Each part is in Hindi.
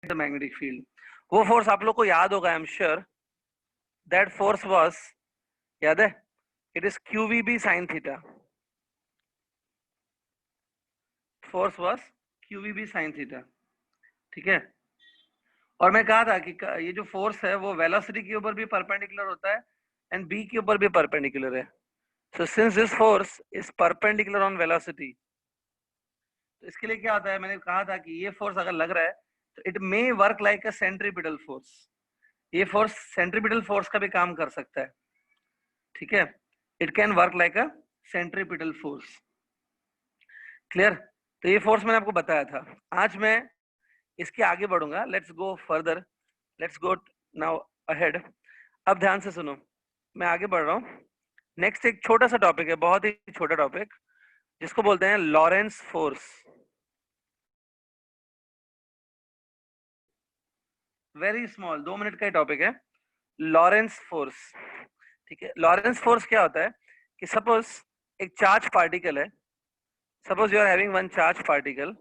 The magnetic field. वो फोर्स आप लोग को याद होगा, I am sure that force was, याद है, it is QVB sin theta. Force was QVB sin theta, ठीक है। और मैं कहा था कि ये जो फोर्स है वो वेलोसिटी के ऊपर भी परपेंडिकुलर होता है एंड बी के ऊपर भी परपेंडिकुलर है। So since this force is perpendicular on velocity, तो इसके लिए क्या होता है, मैंने कहा था कि ये फोर्स अगर लग रहा है तो it may work like a centripetal force. ये फोर्स सेंट्रीपिटल फोर्स का भी काम कर सकता है, ठीक है। It can work like a centripetal force. Clear? तो ये फोर्स मैंने आपको बताया था। आज मैं इसके आगे बढ़ूंगा। Let's go further, let's go now ahead. अब ध्यान से सुनो, मैं आगे बढ़ रहा हूँ। नेक्स्ट एक छोटा सा टॉपिक है, बहुत ही छोटा टॉपिक, जिसको बोलते हैं Lorentz force. Very small, 2 minute का ही टॉपिक है, लॉरेंस फोर्स, ठीक है। लॉरेंस फोर्स क्या होता है कि सपोज एक चार्ज पार्टिकल है, suppose you are having one charge particle.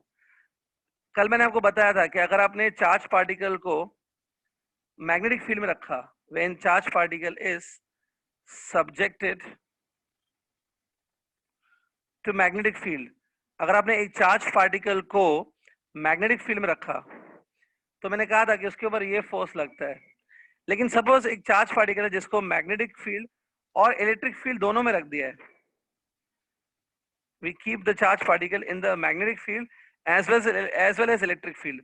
कल मैंने आपको बताया था कि अगर आपने चार्ज पार्टिकल को मैग्नेटिक फील्ड में रखा, when charge particle is subjected to magnetic field, अगर आपने एक चार्ज पार्टिकल को मैग्नेटिक फील्ड में रखा तो मैंने कहा था कि उसके ऊपर ये फोर्स लगता है। लेकिन सपोज एक चार्ज पार्टिकल है जिसको मैग्नेटिक फील्ड और इलेक्ट्रिक फील्ड दोनों में रख दिया है, we keep the charge particle in the magnetic field as well as electric field,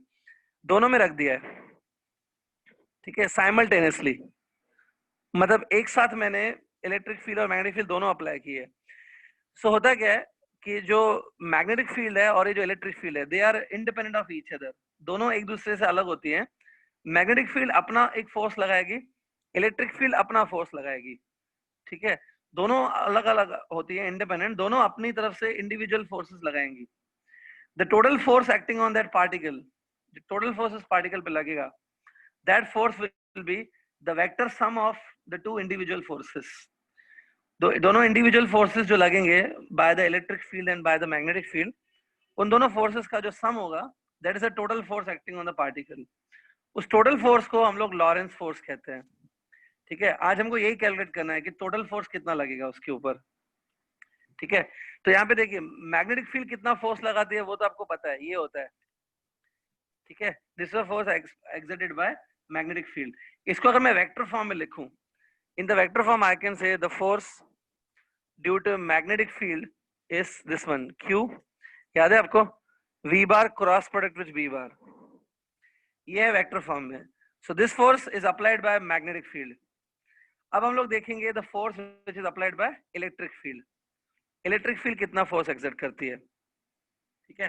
दोनों में रख दिया है, ठीक है, साइमल्टेनियसली। मतलब एक साथ मैंने इलेक्ट्रिक फील्ड और मैग्नेटिक फील्ड दोनों अप्लाई किए। सो होता क्या है कि जो मैग्नेटिक फील्ड है और ये जो इलेक्ट्रिक फील्ड है, they are independent of each other, दोनों एक दूसरे से अलग होती हैं। मैग्नेटिक फील्ड अपना एक फोर्स लगाएगी, इलेक्ट्रिक फील्ड अपना फोर्स लगाएगी, ठीक है। दोनों अलग अलग होती है, इंडिपेंडेंट, दोनों अपनी तरफ से इंडिविजुअल फोर्सेस लगाएंगी। The total force acting on that particle, total force इस पार्टिकल पे लगेगा, that force will be the vector sum of the two individual forces. दोनों इंडिविजुअल फोर्सेस जो लगेंगे by the electric field and by the magnetic field, उन दोनों फोर्सेस का जो सम होगा, that is the total force acting on the particle. उस टोटल फोर्स को हम लोग लॉरेंस फोर्स कहते हैं, ठीक है। आज हमको यही कैलकुलेट करना है कि टोटल फोर्स कितना लगेगा उसके ऊपर, ठीक है। तो यहाँ पे देखिए मैग्नेटिक फील्ड कितना फोर्स लगाती है वो तो आपको पता है, ये होता है, ठीक है। This is force exerted by magnetic field. इसको अगर मैं वेक्टर फॉर्म में लिखूं, in the vector form I can say the force due to magnetic field is this one Q, याद है आपको, V bar cross product with V bar, ये है वेक्टर फॉर्म में। So this force is applied by magnetic field. अब हम लोग देखेंगे the force which is applied by electric field. Electric field कितना फोर्स एक्सर्ट करती है, ठीक है।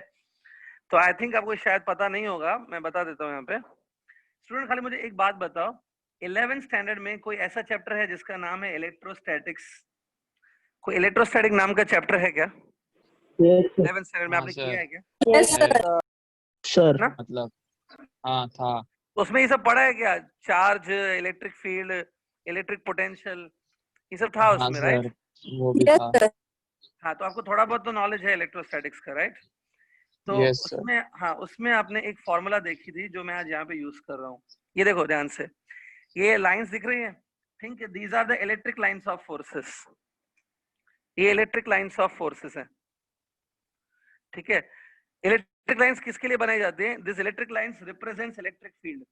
तो आई थिंक आपको शायद पता नहीं होगा, मैं बता देता हूँ यहाँ पे। स्टूडेंट खाली मुझे एक बात बताओ, 11th स्टैंडर्ड में कोई ऐसा चैप्टर है जिसका नाम है इलेक्ट्रोस्टैटिक्स? कोई इलेक्ट्रोस्टैटिक नाम का चैप्टर है क्या? 11th स्टैंडर्ड में आपने किया है क्या? Yes sir. ना, मतलब हाँ था। तो उसमें ये सब पढ़ा है क्या? Charge, electric field, electric potential, ये सब था हाँ उसमें, सर, राइट? वो भी यस था। सर। हाँ, तो आपको थोड़ा बहुत तो नॉलेज है इलेक्ट्रोस्टैटिक्स का, राइट? तो यस सर। उसमें, हाँ, उसमें आपने एक फॉर्मूला देखी थी जो मैं आज यहाँ पे यूज कर रहा हूँ। ये देखो ध्यान से, ये लाइंस दिख रही है, think these are the electric lines of forces. ये इलेक्ट्रिक लाइंस ऑफ फोर्सेस है, ठीक है। इलेक्ट्रिक लाइंस किसके लिए बनाई जाती है? This electric lines represents electric field.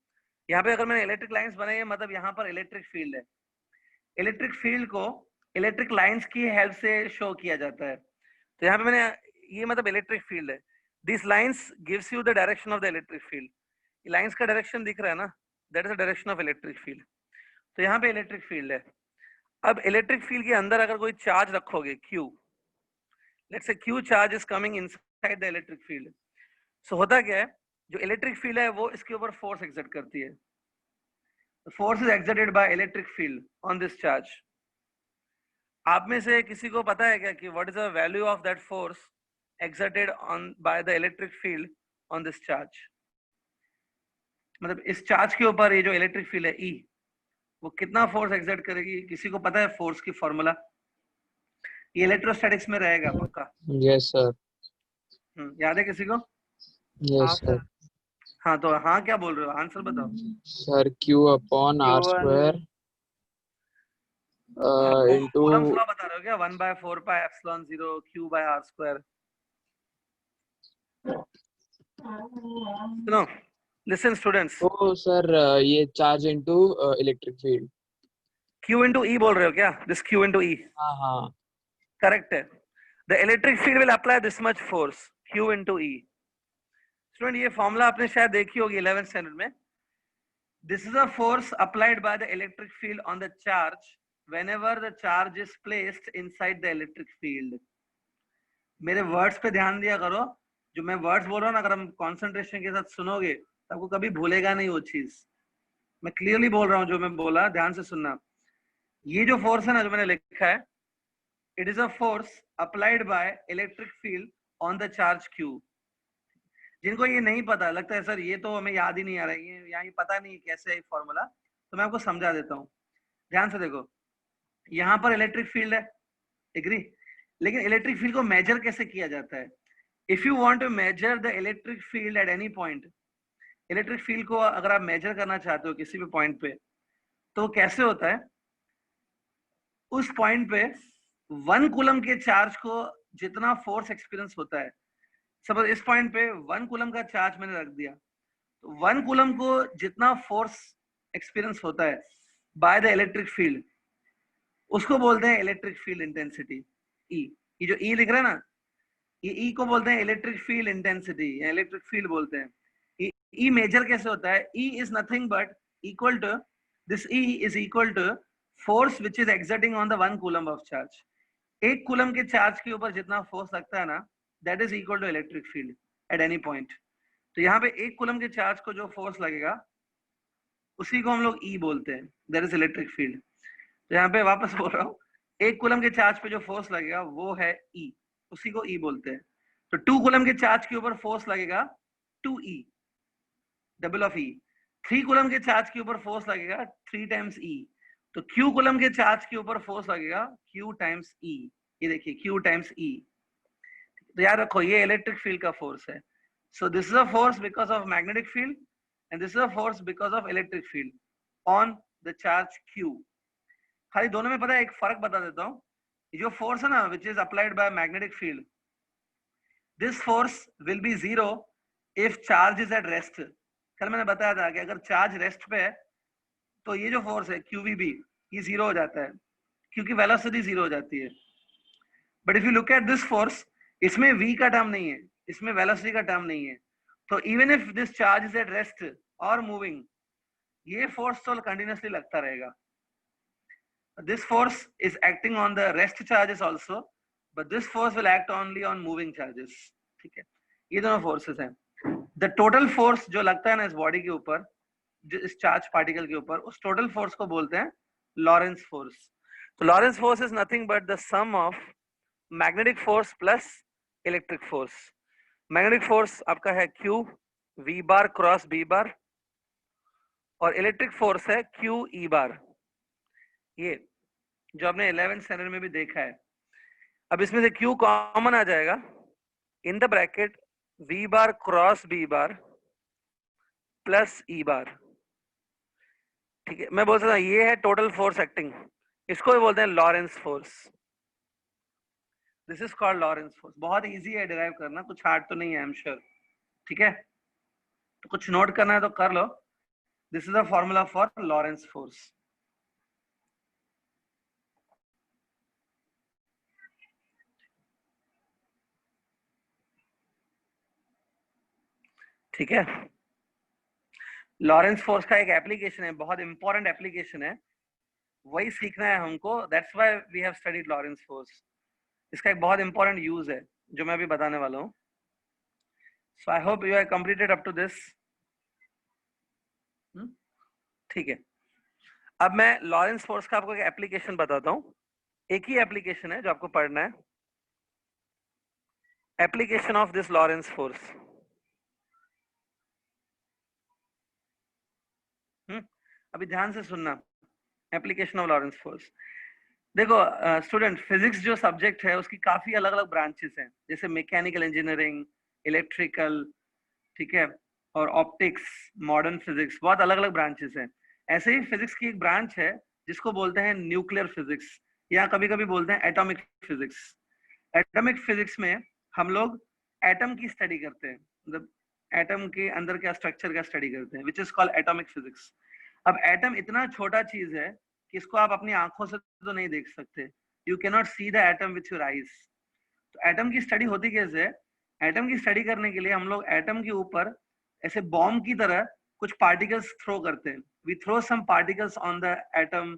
यहाँ पे अगर मैंने इलेक्ट्रिक लाइंस बनाई है, मतलब यहाँ पर इलेक्ट्रिक फील्ड है। इलेक्ट्रिक फील्ड को इलेक्ट्रिक लाइंस की हेल्प से शो किया जाता है। तो यहाँ पे मैंने, ये मतलब इलेक्ट्रिक फील्ड है। This lines gives you the direction of the electric field. Lines का डायरेक्शन दिख रहा है ना, that is the direction of electric field. तो यहाँ पे इलेक्ट्रिक फील्ड है। अब इलेक्ट्रिक फील्ड के अंदर अगर कोई चार्ज रखोगे Q, let's say Q charge is coming inside the electric field. So होता क्या है, जो इलेक्ट्रिक फील्ड है वो इसके ऊपर फोर्स एक्सर्ट करती है। Force is exerted by electric field on this charge. आप में से किसी को पता है क्या कि what is the value of that force exerted on by the electric field on this charge? मतलब इस चार्ज के ऊपर ये जो इलेक्ट्रिक फील्ड है E, वो कितना फोर्स एक्सर्ट करेगी? किसी को पता है फोर्स की फॉर्मूला? ये इलेक्ट्रोस्टैटिक्स में रहेगा पक्का। Yes sir. याद है किसी को? Yes sir. हाँ तो हाँ क्या बोल रहे हो, आंसर बताओ। Sir Q upon R Q1 square हाँ इंटू कूलम्स लॉ बता रहे हो क्या, 1/4πε0 Q/r²। सुनो, लिसन स्टूडेंट्स, तो सर ये charge into electric field. Q into E बोल रहे हो क्या, दिस Q into E, हाँ हाँ करेक्ट है। The electric field will apply this much force, Q into E। Student ये फॉर्मूला आपने शायद देखी होगी 11th स्टैंडर्ड में। This is a force applied by the electric field on the charge whenever the charge is placed inside the electric field। मेरे वर्ड्स पे ध्यान दिया करो, जो मैं वर्ड्स बोल रहा हूँ ना, अगर हम कंसंट्रेशन के साथ सुनोगे तो आपको कभी भूलेगा नहीं वो चीज। मैं क्लियरली बोल रहा हूँ, जो मैं बोला ध्यान से सुनना। ये जो फोर्स है ना जो मैंने लिखा है, it is a force applied by electric field on the charge Q। जिनको ये नहीं पता, लगता है सर ये तो हमें याद ही नहीं आ रहा है, ये यहाँ पता नहीं कैसे है फॉर्मूला, तो मैं आपको समझा देता हूँ। ध्यान से देखो, यहाँ पर इलेक्ट्रिक फील्ड है, एग्री, लेकिन इलेक्ट्रिक फील्ड को मेजर कैसे किया जाता है। If you want to measure the electric field at any point, electric field को अगर आप मेजर करना चाहते हो किसी भी पॉइंट पे, तो कैसे होता है, उस पॉइंट पे 1 कूलम के चार्ज को जितना फोर्स एक्सपीरियंस होता है, सपोज इस पॉइंट पे 1 कूलम का चार्ज मैंने रख दिया, तो 1 कूलम को जितना फोर्स एक्सपीरियंस होता है बाय द इलेक्ट्रिक फील्ड, उसको बोलते हैं इलेक्ट्रिक फील्ड इंटेंसिटी, ई। ये जो ई लिख रहा है ना, ये ई को बोलते हैं इलेक्ट्रिक फील्ड इंटेंसिटी या इलेक्ट्रिक फील्ड बोलते हैं। ई मेजर कैसे होता है, E is nothing but equal to, this E is equal to force which is exerting on the 1 coulomb of charge. 1 coulomb के चार्ज के ऊपर जितना फोर्स लगता है ना, that is equal to electric field at any point. तो यहाँ पे 1 कूलम के चार्ज को जो फोर्स लगेगा उसी को हम लोग ई बोलते हैं, दैट इज इलेक्ट्रिक फील्ड। तो यहाँ पे वापस बोल रहा हूँ, 1 कूलम के चार्ज पे जो फोर्स लगेगा वो है ई, उसी को ई बोलते हैं। तो 2 कूलम के चार्ज के ऊपर फोर्स लगेगा 2e, double of E. 3 coulomb के चार्ज के ऊपर फोर्स लगेगा 3 टाइम्स ई। तो Q कूलम के चार्ज के ऊपर फोर्स लगेगा Q टाइम्स ई। ये देखिए Q टाइम्स ई। तो याद रखो ये इलेक्ट्रिक फील्ड का फोर्स है। सो this is a force because of magnetic field and this is a force because of electric field on the charge Q। खाली दोनों में पता है एक फर्क बता देता हूँ। जो फोर्स है ना विच is applied by magnetic field, this force will B zero if charge is at rest. कल मैंने बताया था कि अगर चार्ज रेस्ट पे है तो ये जो फोर्स है QVB ये जीरो हो जाता है, क्योंकि वेलोसिटी जीरो हो जाती है। But if you look at this force, इसमें V का टर्म नहीं है, इसमें वेलोसिटी का टर्म नहीं है। तो even if this charge is at rest और मूविंग, ये फोर्स तो कंटिन्यूसली लगता रहेगा। This force is acting on the rest charges also, but this force will act only on moving charges। ठीक है, ये दोनों फोर्सेस हैं। द टोटल फोर्स जो लगता है ना इस बॉडी के ऊपर, जो इस चार्ज पार्टिकल के ऊपर, उस टोटल फोर्स को बोलते हैं लॉरेंस फोर्स। तो Lorentz force is nothing but the sum of magnetic force plus electric force. Magnetic force आपका है Q V bar cross B bar, और इलेक्ट्रिक फोर्स है Q E बार। ये जो आपने 11th स्टैंडर्ड में भी देखा है। अब इसमें से Q कॉमन आ जाएगा, in the bracket V bar cross B bar plus E बार। ठीक है, मैं बोल सकता हूँ ये है टोटल फोर्स एक्टिंग, इसको भी बोलते हैं Lorentz force. This is called Lawrence force. बहुत इजी है डिराइव करना, कुछ हार्ड तो नहीं है, आई एम श्योर। ठीक है, तो कुछ नोट करना है तो कर लो। This is the formula for Lorentz force. ठीक है, लॉरेंस फोर्स का एक एप्लीकेशन है, बहुत इंपॉर्टेंट एप्लीकेशन है, वही सीखना है हमको। That's why we have studied Lorentz force. इसका एक बहुत इंपॉर्टेंट यूज है जो मैं अभी बताने वाला हूँ। So I hope you have completed up to this. ठीक है, अब मैं लॉरेंस फोर्स का आपको एक एप्लीकेशन बताता हूँ। एक ही एप्लीकेशन है जो आपको पढ़ना है, application of this Lawrence force. अभी ध्यान से सुनना, एप्लीकेशन ऑफ लॉरेंस फोर्स। देखो स्टूडेंट, फिजिक्स जो सब्जेक्ट है उसकी काफी अलग अलग ब्रांचेस हैं, जैसे मैकेनिकल इंजीनियरिंग, इलेक्ट्रिकल, ठीक है, और ऑप्टिक्स, मॉडर्न फिजिक्स, बहुत अलग अलग ब्रांचेस हैं। ऐसे ही फिजिक्स की एक ब्रांच है जिसको बोलते हैं न्यूक्लियर फिजिक्स, या कभी कभी बोलते हैं एटॉमिक फिजिक्स। एटॉमिक फिजिक्स में हम लोग एटम की स्टडी करते हैं, मतलब एटम के अंदर क्या स्ट्रक्चर का स्टडी करते हैं, विच इज कॉल्ड एटॉमिक फिजिक्स। अब एटम इतना छोटा चीज है कि इसको आप अपनी आंखों से तो नहीं देख सकते, you can not see the atom with your eyes. तो एटम की स्टडी होती कैसे है? एटम की स्टडी करने के लिए हम लोग एटम के ऊपर ऐसे बॉम्ब की तरह कुछ पार्टिकल्स थ्रो करते हैं। We throw some particles on the atom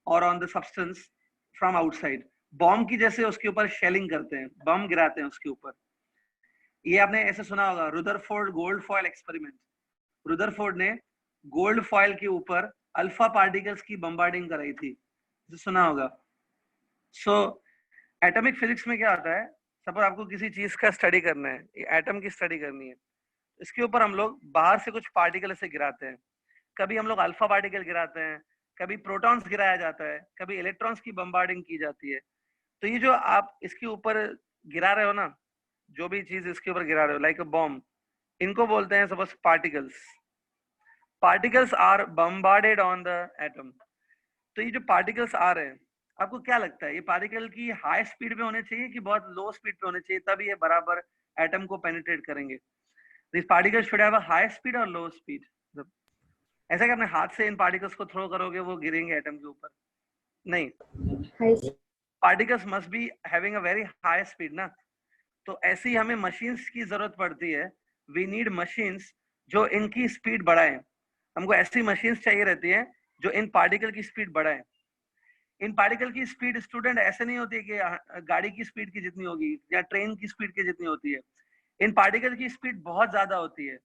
और on the substance from outside. Bomb की जैसे उसके ऊपर शेलिंग करते हैं, बम गिराते हैं उसके ऊपर। ये आपने ऐसे सुना होगा, Rutherford gold foil experiment. Rutherford ने गोल्ड फॉयल के ऊपर अल्फा पार्टिकल्स की बम्बार्डिंग कराई थी, इसे सुना होगा। सो एटॉमिक फिजिक्स में क्या होता है, सपोज आपको किसी चीज का स्टडी करना है, एटम की स्टडी करनी है, इसके ऊपर हम लोग बाहर से कुछ पार्टिकल से गिराते हैं। कभी हम लोग अल्फा पार्टिकल गिराते हैं, कभी प्रोटॉन्स गिराया जाता है, कभी इलेक्ट्रॉन्स की बम्बार्डिंग की जाती है। तो ये जो आप इसके ऊपर गिरा रहे हो ना, जो भी चीज इसके ऊपर गिरा रहे हो लाइक अ बॉम्ब, इनको बोलते हैं suppose particles. Particles are bombarded on the atom. तो ये जो पार्टिकल्स आ रहे हैं, आपको क्या लगता है ये पार्टिकल की हाई स्पीड पे होने चाहिए कि बहुत लो स्पीड पे होने चाहिए, तब ये बराबर एटम को पेनिट्रेट करेंगे? This particle should have a high speed और लो स्पीड। ऐसा कि अपने हाथ से इन पार्टिकल्स को थ्रो करोगे वो गिरेंगे एटम के ऊपर? नहीं, particles must be having a very high speed ना। तो ऐसी हमें मशीन्स की जरूरत पड़ती है। वी नीड मशीन्स जो इनकी स्पीड बढ़ाएं। हमको ऐसी मशीन्स चाहिए रहती है जो इन पार्टिकल की स्पीड बढ़ाएं। इन पार्टिकल की स्पीड स्टूडेंट ऐसे नहीं होती है कि गाड़ी की स्पीड की जितनी होगी या ट्रेन की स्पीड की जितनी होती है। इन पार्टिकल की स्पीड बहुत ज्यादा होती है।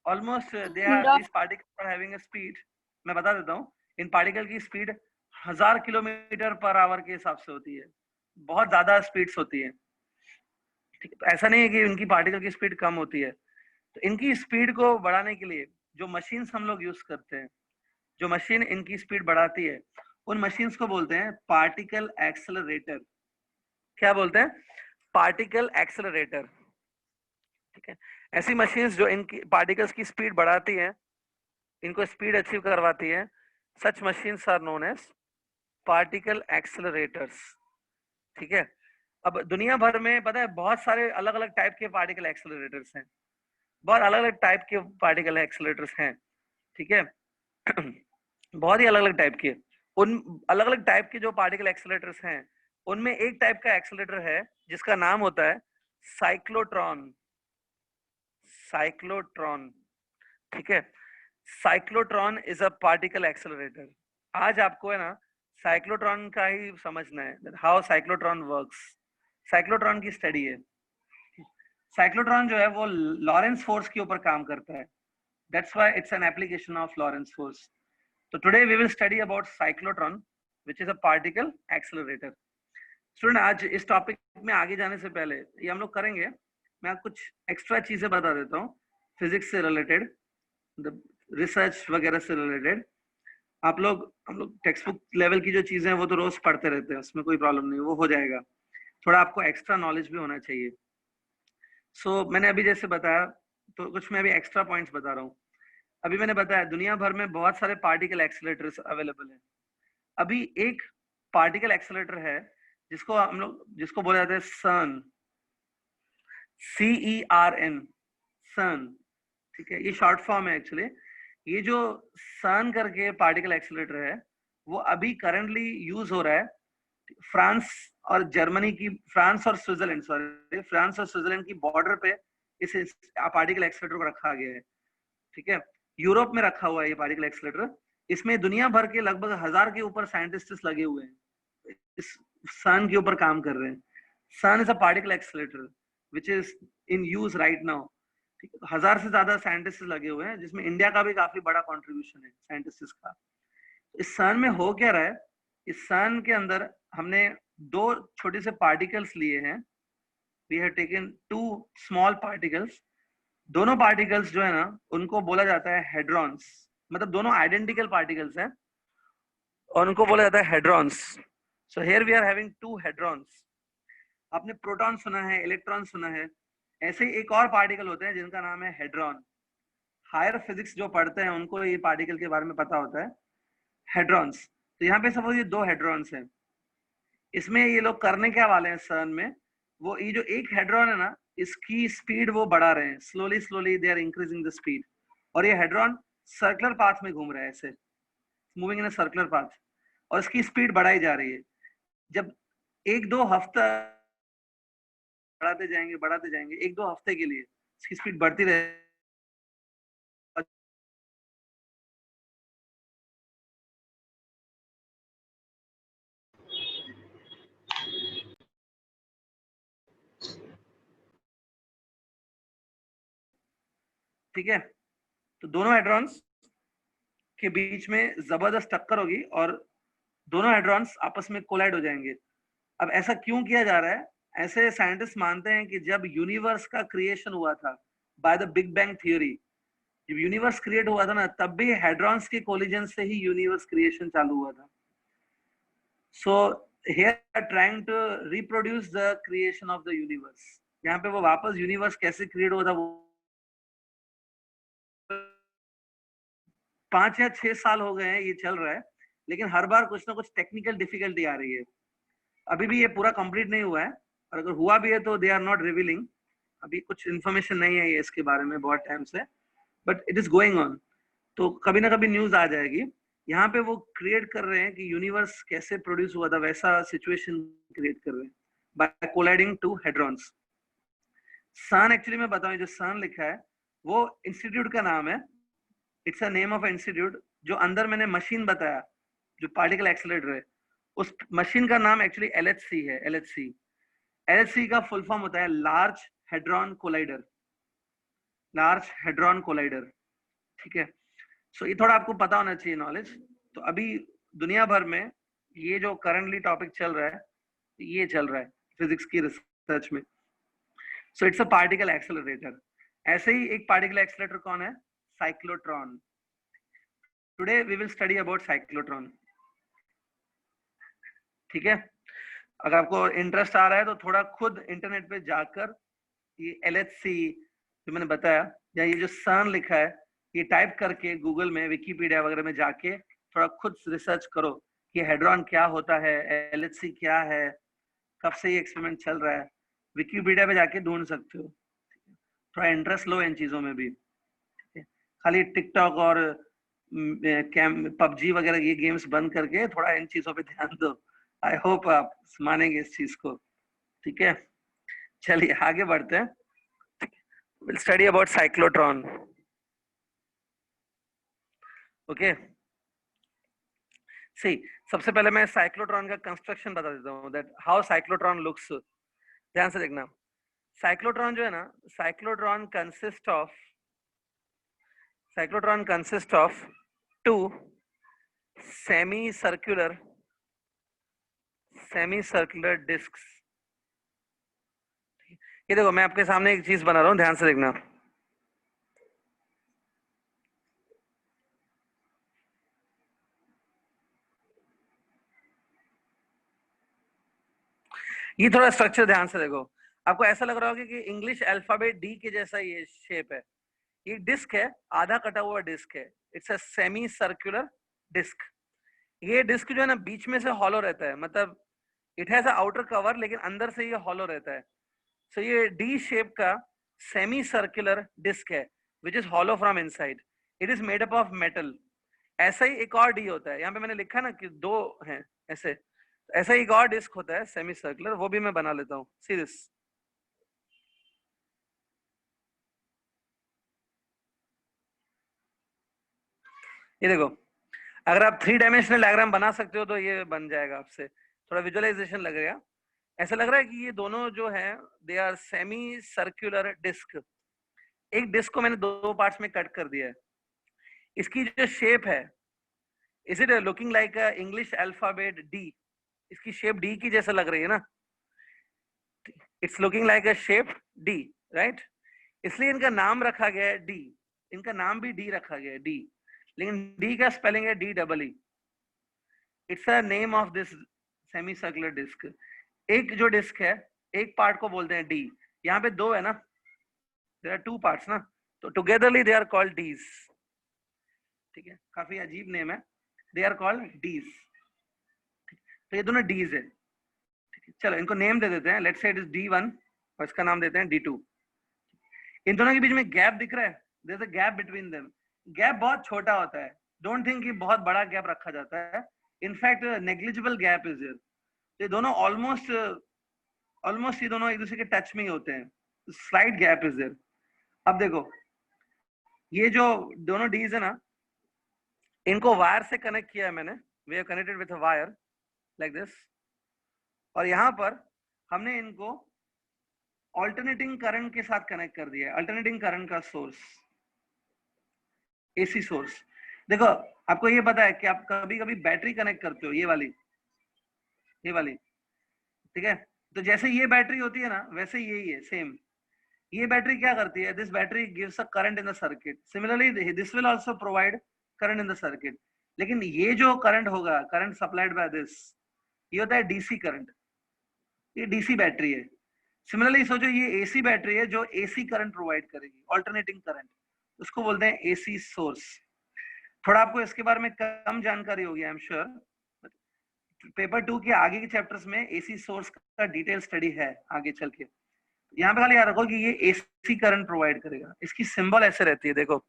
Almost they are this particle are having a speed, मैं बता देता हूँ, इन पार्टिकल की स्पीड 1000 किलोमीटर पर आवर के हिसाब से होती है। बहुत ज्यादा स्पीड्स होती है। ठीक है, तो ऐसा नहीं है कि उनकी पार्टिकल की स्पीड कम होती है। तो इनकी स्पीड को बढ़ाने के लिए जो मशीन्स हम लोग यूज करते हैं, जो मशीन इनकी स्पीड बढ़ाती है, उन मशीन्स को बोलते हैं पार्टिकल एक्सेलरेटर। क्या बोलते हैं? Particle accelerator. ठीक है, ऐसी मशीन्स जो इनकी पार्टिकल्स की स्पीड बढ़ाती हैं, इनको स्पीड अचीव करवाती है, such machines are known as particle accelerators. ठीक है, अब दुनिया भर में पता है बहुत सारे अलग अलग टाइप के पार्टिकल एक्सेलरेटर्स हैं। बहुत अलग अलग टाइप के पार्टिकल एक्सेलरेटर्स हैं। ठीक है बहुत ही अलग अलग टाइप के। उन अलग अलग टाइप के जो पार्टिकल एक्सेलरेटर्स हैं, उनमें एक टाइप का एक्सेलरेटर है जिसका नाम होता है साइक्लोट्रॉन। साइक्लोट्रॉन, ठीक है, cyclotron is a particle accelerator. आज आपको है ना साइक्लोट्रॉन का ही समझना है, हाउ साइक्लोट्रॉन वर्क्स। साइक्लोट्रॉन की स्टडी है। साइक्लोट्रॉन जो है वो लॉरेंस फोर्स के ऊपर काम करता है। That's why it's an application of Lorentz force. तो today we will study about cyclotron which is a particle accelerator. Student, आज इस टॉपिक में आगे जाने से पहले ये हम लोग करेंगे, मैं कुछ एक्स्ट्रा चीजें बता देता हूँ फिजिक्स से रिलेटेड, रिसर्च वगैरह से रिलेटेड। आप लोग हम लोग टेक्स्ट बुक लेवल की जो चीजें हैं वो तो रोज पढ़ते रहते हैं, उसमें कोई प्रॉब्लम नहीं, वो हो जाएगा। थोड़ा आपको एक्स्ट्रा नॉलेज भी होना चाहिए। मैंने अभी जैसे बताया, तो कुछ मैं अभी एक्स्ट्रा पॉइंट्स बता रहा हूँ। अभी मैंने बताया दुनिया भर में बहुत सारे पार्टिकल एक्सेलरेटर्स अवेलेबल हैं। अभी एक पार्टिकल एक्सेलरेटर है जिसको बोला जाता है CERN, CERN, CERN। ठीक है, ये शॉर्ट फॉर्म है एक्चुअली। ये जो CERN करके पार्टिकल एक्सेलरेटर है वो अभी करंटली यूज हो रहा है फ्रांस और जर्मनी की, फ्रांस और स्विट्जरलैंड की बॉर्डर पे इस पार्टिकल एक्सेलरेटर को रखा गया है। ठीक है, यूरोप में रखा हुआ है ये पार्टिकल एक्सेलरेटर। इसमें दुनिया भर के लगभग 1000 के ऊपर साइंटिस्ट लगे हुए हैं, इस सन के ऊपर काम कर रहे हैं। Sun is a particle accelerator which is in use right now. ठीक है, 1000 से ज्यादा साइंटिस्ट लगे हुए हैं, जिसमें इंडिया का भी काफी बड़ा कंट्रीब्यूशन है साइंटिस्ट का। इस सन में हो क्या रहा है, इस सन के अंदर हमने दो छोटे से पार्टिकल्स लिए हैं। We have taken 2 small particles. दोनों पार्टिकल्स जो है ना उनको बोला जाता है हेड्रॉन्स, मतलब दोनों आइडेंटिकल पार्टिकल्स हैं और उनको बोला जाता है hadrons. So here we are having 2 hadrons. आपने प्रोटॉन सुना है, इलेक्ट्रॉन सुना है, ऐसे ही एक और पार्टिकल होते हैं जिनका नाम है हेड्रॉन। हायर फिजिक्स जो पढ़ते हैं उनको ये पार्टिकल के बारे में पता होता है, हेड्रॉन्स। तो यहाँ पे सपोज ये 2 हेड्रॉन्स हैं, इसमें ये लोग करने क्या वाले हैं CERN में, वो ये जो एक हेड्रॉन है ना, इसकी स्पीड वो बढ़ा रहे हैं, slowly slowly they are increasing the speed, और ये हेड्रॉन सर्कुलर पाथ में घूम रहा है ऐसे, moving in a circular path, और इसकी स्पीड बढ़ाई जा रही है। जब 1-2 हफ्ता बढ़ाते जाएंगे 1-2 हफ्ते के लिए इसकी स्पीड बढ़ती रहे, ठीक है। तो दोनों हेड्रॉन्स के बीच में जबरदस्त टक्कर होगी और दोनों हेड्रॉन्स आपस में कोलाइड हो जाएंगे। अब ऐसा क्यों किया जा रहा है? ऐसे साइंटिस्ट मानते हैं कि जब यूनिवर्स का क्रिएशन हुआ था by the big bang theory, जब यूनिवर्स क्रिएट हुआ था ना, तब भी हेड्रॉन्स के कोलिजन से ही यूनिवर्स क्रिएशन चालू हुआ था। So here trying to reproduce the creation of the universe. यहाँ पे वो वापस यूनिवर्स कैसे क्रिएट हुआ था वो 5 या 6 साल हो गए हैं ये चल रहा है, लेकिन हर बार कुछ ना कुछ टेक्निकल डिफिकल्टी आ रही है। अभी भी ये पूरा कंप्लीट नहीं हुआ है, और अगर हुआ भी है तो दे आर नॉट रिवीलिंग, अभी कुछ इन्फॉर्मेशन नहीं है ये इसके बारे में बहुत टाइम से, but it is going on. तो कभी ना कभी न्यूज आ जाएगी। यहाँ पे वो क्रिएट कर रहे हैं कि यूनिवर्स कैसे प्रोड्यूस हुआ था, वैसा सिचुएशन क्रिएट कर रहे हैं बाय कोलाइडिंग टू हेड्रॉन्स। सन एक्चुअली मैं बताऊं, जो सन लिखा है वो इंस्टीट्यूट का नाम है, it's a name of institute. जो अंदर मैंने मशीन बताया जो पार्टिकल एक्सेलरेटर है, उस मशीन का नाम एक्चुअली LHC है। LHC का फुल फॉर्म होता है large hadron collider, large hadron collider, ठीक है। सो ये थोड़ा आपको पता होना चाहिए नॉलेज। तो अभी दुनिया भर में ये जो करंटली टॉपिक चल रहा है, ये चल रहा है फिजिक्स की रिसर्च में। So it's a particle accelerator. ऐसे ही एक पार्टिकल एक्सेलरेटर कौन है? Cyclotron. Today we will study about cyclotron, ठीक है। अगर आपको इंटरेस्ट आ रहा है तो थोड़ा खुद इंटरनेट पे जाकर ये LHC जो मैंने बताया, या ये जो सन लिखा है, ये टाइप करके गूगल में, विकीपीडिया वगैरह में जाके थोड़ा खुद रिसर्च करो कि हेड्रॉन क्या होता है, LHC क्या है, कब से ये एक्सपेरिमेंट चल रहा है। विकीपीडिया पे जाके ढूंढ सकते हो। थोड़ा इंटरेस्ट लो इन चीजों में भी, खाली टिकटॉक और PUBG वगैरह ये गेम्स बंद करके थोड़ा इन चीजों पे ध्यान दो। आई होप आप मानेंगे इस चीज को, ठीक है। चलिए आगे बढ़ते हैं। We'll study about cyclotron. Okay. See, सबसे पहले मैं साइक्लोट्रॉन का कंस्ट्रक्शन बता देता हूँ, that how cyclotron looks. ध्यान से देखना, साइक्लोट्रॉन जो है ना, cyclotron consist of 2 semicircular discs. ये देखो मैं आपके सामने एक चीज बना रहा हूँ, ध्यान से देखना। ये थोड़ा स्ट्रक्चर ध्यान से देखो, आपको ऐसा लग रहा होगा कि इंग्लिश अल्फाबेट डी के जैसा ये शेप है। ये डिस्क है, आधा कटा हुआ डिस्क है, it's a semi circular disc. ये डिस्क जो है ना बीच में से हॉलो रहता है, मतलब it has a outer cover लेकिन अंदर से ये हॉलो रहता है। सो ये डी शेप का सेमी सर्कुलर डिस्क है which is hollow from inside. It is made up of metal. ऐसा ही एक और डी होता है, यहाँ पे मैंने लिखा ना कि 2 हैं ऐसे, ऐसा ही एक और डिस्क होता है सेमी सर्कुलर, वो भी मैं बना लेता हूँ। सी दिस, ये देखो, अगर आप 3 डायमेंशनल डायग्राम बना सकते हो तो ये बन जाएगा आपसे, थोड़ा विजुअलाइजेशन लगेगा। ऐसा लग रहा है कि ये दोनों जो है they are semi circular disc. एक डिस्क को मैंने 2 पार्ट्स में कट कर दिया है। इसकी जो शेप है, is it looking like a English alphabet D? इसकी शेप डी की जैसा लग रही है ना, it's looking like a shape D, right. इसलिए इनका नाम रखा गया है डी, इनका नाम भी डी रखा गया है डी, लेकिन डी का स्पेलिंग है DEE। It's a name of this semi circular disc. एक जो डिस्क है, एक पार्ट को बोलते हैं डी। यहाँ पे 2 है ना, देयर आर 2 पार्ट्स ना, तो टुगेदरली दे आर कॉल्ड डीज। ठीक है, काफी अजीब नेम है, दे आर कॉल्ड डीज। तो ये दोनों डीज है। ठीक है, चलो इनको नेम दे देते हैं, let's say it is D1 और इसका नाम देते हैं D2। इन दोनों के बीच में गैप दिख रहा है, there is a gap between them. Gap बहुत छोटा होता है, डोंट थिंक कि बहुत बड़ा गैप रखा जाता है, in fact negligible gap is there. ये दोनों ऑलमोस्ट ऑलमोस्ट ये दोनों एक दूसरे के टच में ही होते हैं, स्लाइट गैप इज देयर। अब देखो ये जो दोनों डीज है ना, इनको वायर से कनेक्ट किया है मैंने, we have connected with a wire like this, और यहां पर हमने इनको ऑल्टरनेटिंग करंट के साथ कनेक्ट कर दिया है, अल्टरनेटिंग करंट का सोर्स, एसी सोर्स। देखो आपको ये पता है कि आप कभी कभी बैटरी कनेक्ट करते हो, ये वाली, ठीक है, तो जैसे ये बैटरी होती है ना, वैसे यही है सेम। ये बैटरी क्या करती है, this battery gives a current in the circuit, similarly this will also provide current in the circuit. लेकिन ये जो करंट होगा, करंट सप्लाइड बाय दिस, ये होता है डीसी करंट, ये डीसी बैटरी है। सिमिलरली सोचो ये एसी बैटरी है जो एसी करंट प्रोवाइड करेगी, ऑल्टरनेटिंग करंट, उसको बोलते हैं एसी सोर्स। थोड़ा आपको इसके बारे में कम जानकारी होगी आई एम श्योर, पेपर 2 के आगे के चैप्टर्स में एसी सोर्स का डिटेल स्टडी है आगे चल के। यहाँ पे खाली याद रखो कि ये एसी करंट प्रोवाइड करेगा। इसकी सिंबल ऐसे रहती है, देखो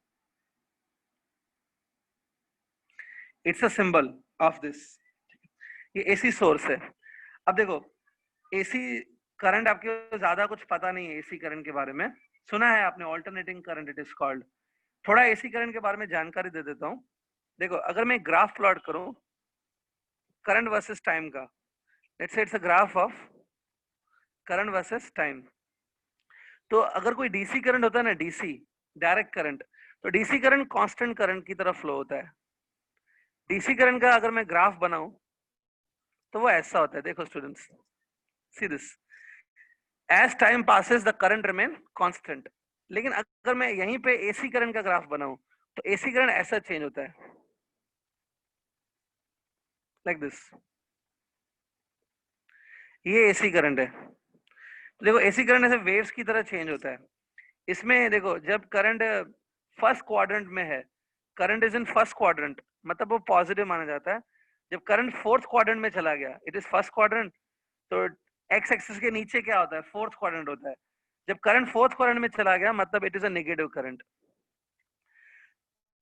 it's a symbol of this, ये एसी सोर्स है। अब देखो एसी करंट, आपके ज्यादा कुछ पता नहीं है एसी करंट के बारे में, सुना है आपने alternating current it is called. थोड़ा एसी करंट के बारे में जानकारी दे देता हूँ। देखो अगर मैं ग्राफ प्लॉट करूं करंट वर्सेस टाइम का, let's say it's a graph of current versus time. तो अगर कोई डीसी करंट होता है ना, डीसी डायरेक्ट करंट, तो डीसी करंट कांस्टेंट करंट की तरफ फ्लो होता है। डीसी करंट का अगर मैं ग्राफ बनाऊं तो वो ऐसा होता है, देखो students, see this, as time passes the current remain constant. लेकिन अगर मैं यहीं पे एसी करंट का ग्राफ बनाऊं तो एसी करंट ऐसा चेंज होता है, लाइक दिस, ये एसी करंट है। तो देखो एसी करंट ऐसे वेव्स की तरह चेंज होता है। इसमें देखो जब करंट फर्स्ट क्वाड्रेंट में है, current is in first quadrant, मतलब वो पॉजिटिव माना जाता है। जब करंट फोर्थ क्वाड्रेंट में चला गया, इट इज फर्स्ट क्वाड्रेंट, तो एक्स एक्सिस के नीचे क्या होता है, फोर्थ क्वाड्रेंट होता है। जब करंट फोर्थ क्वाड्रेंट में चला गया मतलब it is a negative current.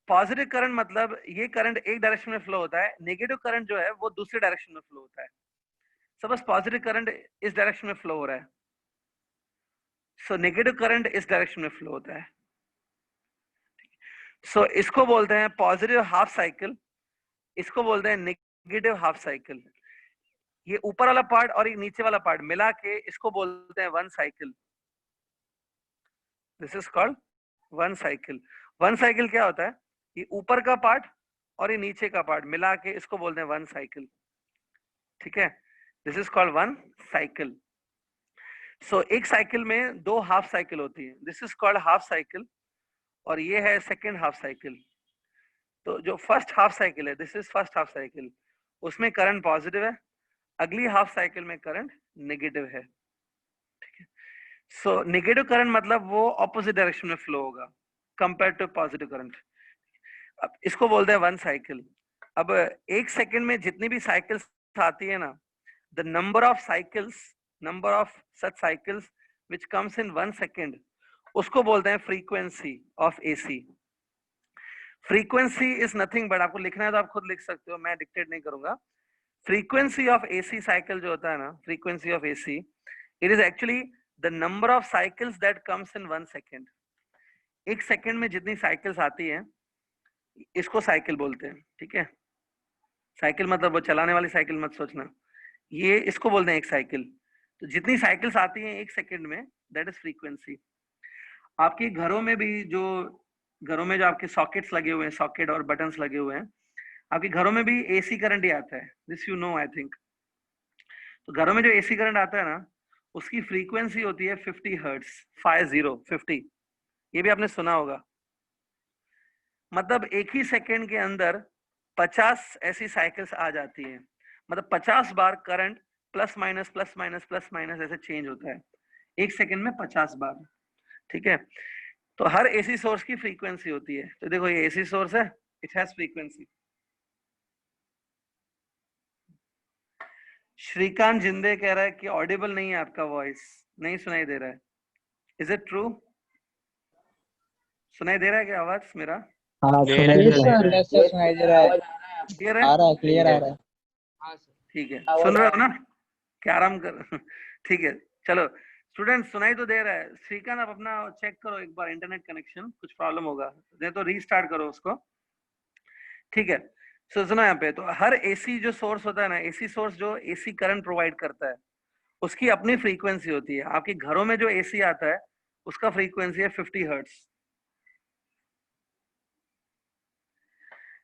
Positive current मतलब ये करंट एक डायरेक्शन में फ्लो होता है, नेगेटिव करंट जो है वो दूसरे डायरेक्शन में फ्लो होता है। सपोज पॉजिटिव करंट इस डायरेक्शन में फ्लो हो रहा है, सो नेगेटिव करंट इस डायरेक्शन में फ्लो होता है। सो इसको बोलते हैं पॉजिटिव हाफ साइकिल, इसको बोलते हैं नेगेटिव हाफ साइकिल। ये ऊपर वाला पार्ट और एक नीचे वाला पार्ट मिला के इसको बोलते हैं one cycle. This is called one cycle. One cycle क्या होता है, ये ऊपर का पार्ट और ये नीचे का पार्ट मिला के इसको बोलते हैं वन साइकिल। ठीक है, this is called one cycle. So एक साइकिल में दो हाफ साइकिल होती है, this is called half cycle, और ये है सेकेंड हाफ साइकिल। तो जो फर्स्ट हाफ साइकिल है, this is first half cycle, उसमें करंट पॉजिटिव है, अगली हाफ साइकिल में करंट नेगेटिव है। ठीक है, सो नेगेटिव करंट मतलब वो ऑपोजिट डायरेक्शन में फ्लो होगा कंपेयर टू पॉजिटिव करंट। अब इसको बोलते हैं वन साइकिल। अब एक सेकंड में जितनी भी साइकिल्स आती है ना, the number of cycles, number of such cycles which comes in one second, उसको बोलते हैं frequency of AC. Frequency is nothing but, आपको लिखना है तो आप खुद लिख सकते हो, मैं डिक्टेट नहीं करूंगा। फ्रीक्वेंसी ऑफ एसी साइकिल जो होता है ना, frequency of AC, it is actually the number of cycles that comes in one second. एक सेकेंड में जितनी साइकिल्स आती हैं इसको साइकिल बोलते हैं। ठीक है, साइकिल मतलब वो चलाने वाली साइकिल मत सोचना, ये इसको बोलते हैं एक साइकिल। तो जितनी साइकिल्स आती हैं एक सेकेंड में, दैट इज फ्रीक्वेंसी। आपके घरों में भी जो, घरों में जो आपके सॉकेट्स लगे हुए हैं, सॉकेट और बटन्स लगे हुए हैं, आपके घरों में भी एसी करंट ही आता है, this you know I think. तो घरों में जो एसी करंट आता है ना, उसकी फ्रीक्वेंसी होती है 50 हर्ट्ज, 50। ये भी आपने सुना होगा, मतलब एक ही सेकेंड के अंदर 50 ऐसी साइकिल्स आ जाती हैं, मतलब 50 बार current plus minus plus minus plus minus ऐसे चेंज होता है एक सेकेंड में 50 बार। ठीक है, तो हर एसी सोर्स की फ्रीक्वेंसी होती है। तो देखो ये एसी सोर्स है, इट हैज फ्रीक्वेंसी। श्रीकांत जिंदे कह रहा है कि ऑडिबल नहीं है आपका वॉइस, नहीं सुनाई दे रहा है। Is it true? सुनाई दे रहा है क्या आवाज मेरा? हाँ मेरा सुनाई भी दे रहा है। यस सर सुनाई दे रहा है। क्लियर है? आ रहा है, क्लियर आ रहा है। हाँ सर। ठीक है, सुन रहे हो ना? क्या आराम कर ठीक है, चलो स्टूडेंट सुनाई तो दे रहा है। श्रीकांत आप अपना चेक करो एक बार इंटरनेट कनेक्शन, कुछ प्रॉब्लम होगा नहीं तो रीस्टार्ट करो उसको। ठीक है, सो सुनो यहाँ पे, तो हर एसी जो सोर्स होता है ना, एसी सोर्स जो एसी करंट प्रोवाइड करता है उसकी अपनी फ्रीक्वेंसी होती है। आपके घरों में जो एसी आता है उसका फ्रीक्वेंसी है 50 हर्ट्ज।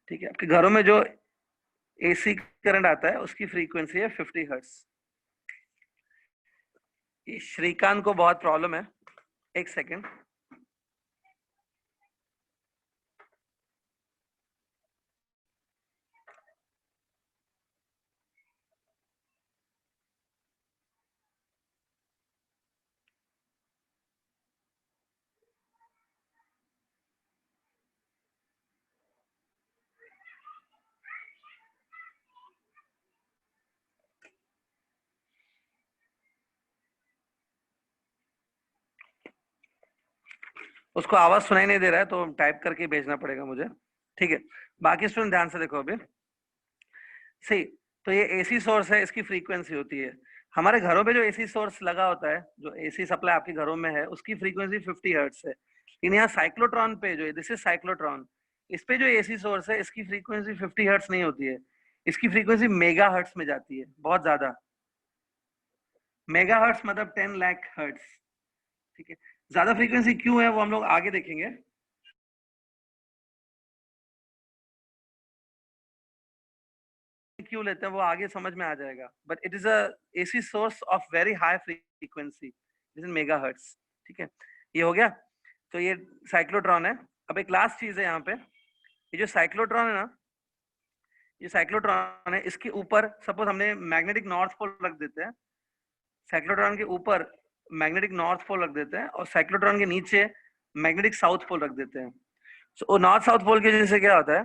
ठीक है, आपके घरों में जो एसी करंट आता है उसकी फ्रीक्वेंसी है 50 हर्ट्ज। ये श्रीकांत को बहुत प्रॉब्लम है, एक सेकेंड। उसको आवाज सुनाई नहीं दे रहा है तो टाइप करके भेजना पड़ेगा मुझे। ठीक है, बाकी स्टूडेंट ध्यान से देखो अभी। सही, तो ये एसी सोर्स है, इसकी फ्रीक्वेंसी होती है। हमारे घरों पे जो एसी सोर्स लगा होता है, जो एसी सप्लाई आपके घरों में है, उसकी फ्रीक्वेंसी 50 हर्ट्ज है। लेकिन यहाँ साइक्लोट्रॉन पे जो दिस इज साइक्लोट्रॉन, इस पे जो एसी सोर्स है इसकी फ्रीक्वेंसी 50 हर्ट्ज नहीं होती है, इसकी फ्रीक्वेंसी मेगा हर्ट्ज में जाती है, बहुत ज्यादा। मेगा हर्ट्ज मतलब 10 लाख हर्ट्ज। ठीक है, ज्यादा फ्रीक्वेंसी क्यों है वो हम लोग आगे देखेंगे। क्यों लेते हैं वो आगे समझ में आ जाएगा, but it is a AC source of very high frequency, this is megahertz. ठीक है, ये हो गया। तो ये साइक्लोट्रॉन है। अब एक लास्ट चीज है यहाँ पे, ये जो साइक्लोट्रॉन है ना, ये साइक्लोट्रॉन है, इसके ऊपर सपोज हमने मैग्नेटिक नॉर्थ पोल रख देते हैं, साइक्लोट्रॉन के ऊपर मैग्नेटिक नॉर्थ पोल रख देते हैं और साइक्लोट्रॉन के नीचे मैग्नेटिक साउथ पोल रख देते हैं। सो नॉर्थ साउथ पोल की वजह से क्या होता है,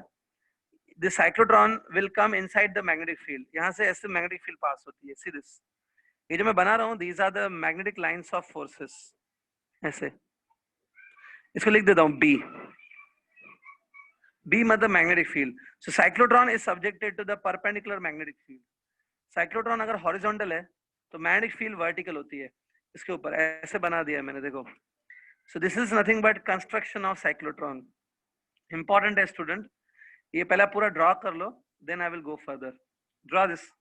the cyclotron will come inside the magnetic field। यहाँ से ऐसे मैग्नेटिक फील्ड पास होती है। सी दिस, ये जो मैं बना रहा हूँ, these are the magnetic lines of forces। ऐसे इसको लिख देता हूँ B। B मतलब magnetic field. So cyclotron is subjected to the perpendicular magnetic field. Cyclotron अगर हॉरिजॉन्टल है तो मैग्नेटिक फील्ड वर्टिकल होती है। इसके ऊपर ऐसे बना दिया मैंने, देखो। So this is nothing but construction of cyclotron. Important है स्टूडेंट, ये पहले पूरा ड्रॉ कर लो, then I will go further. Draw this.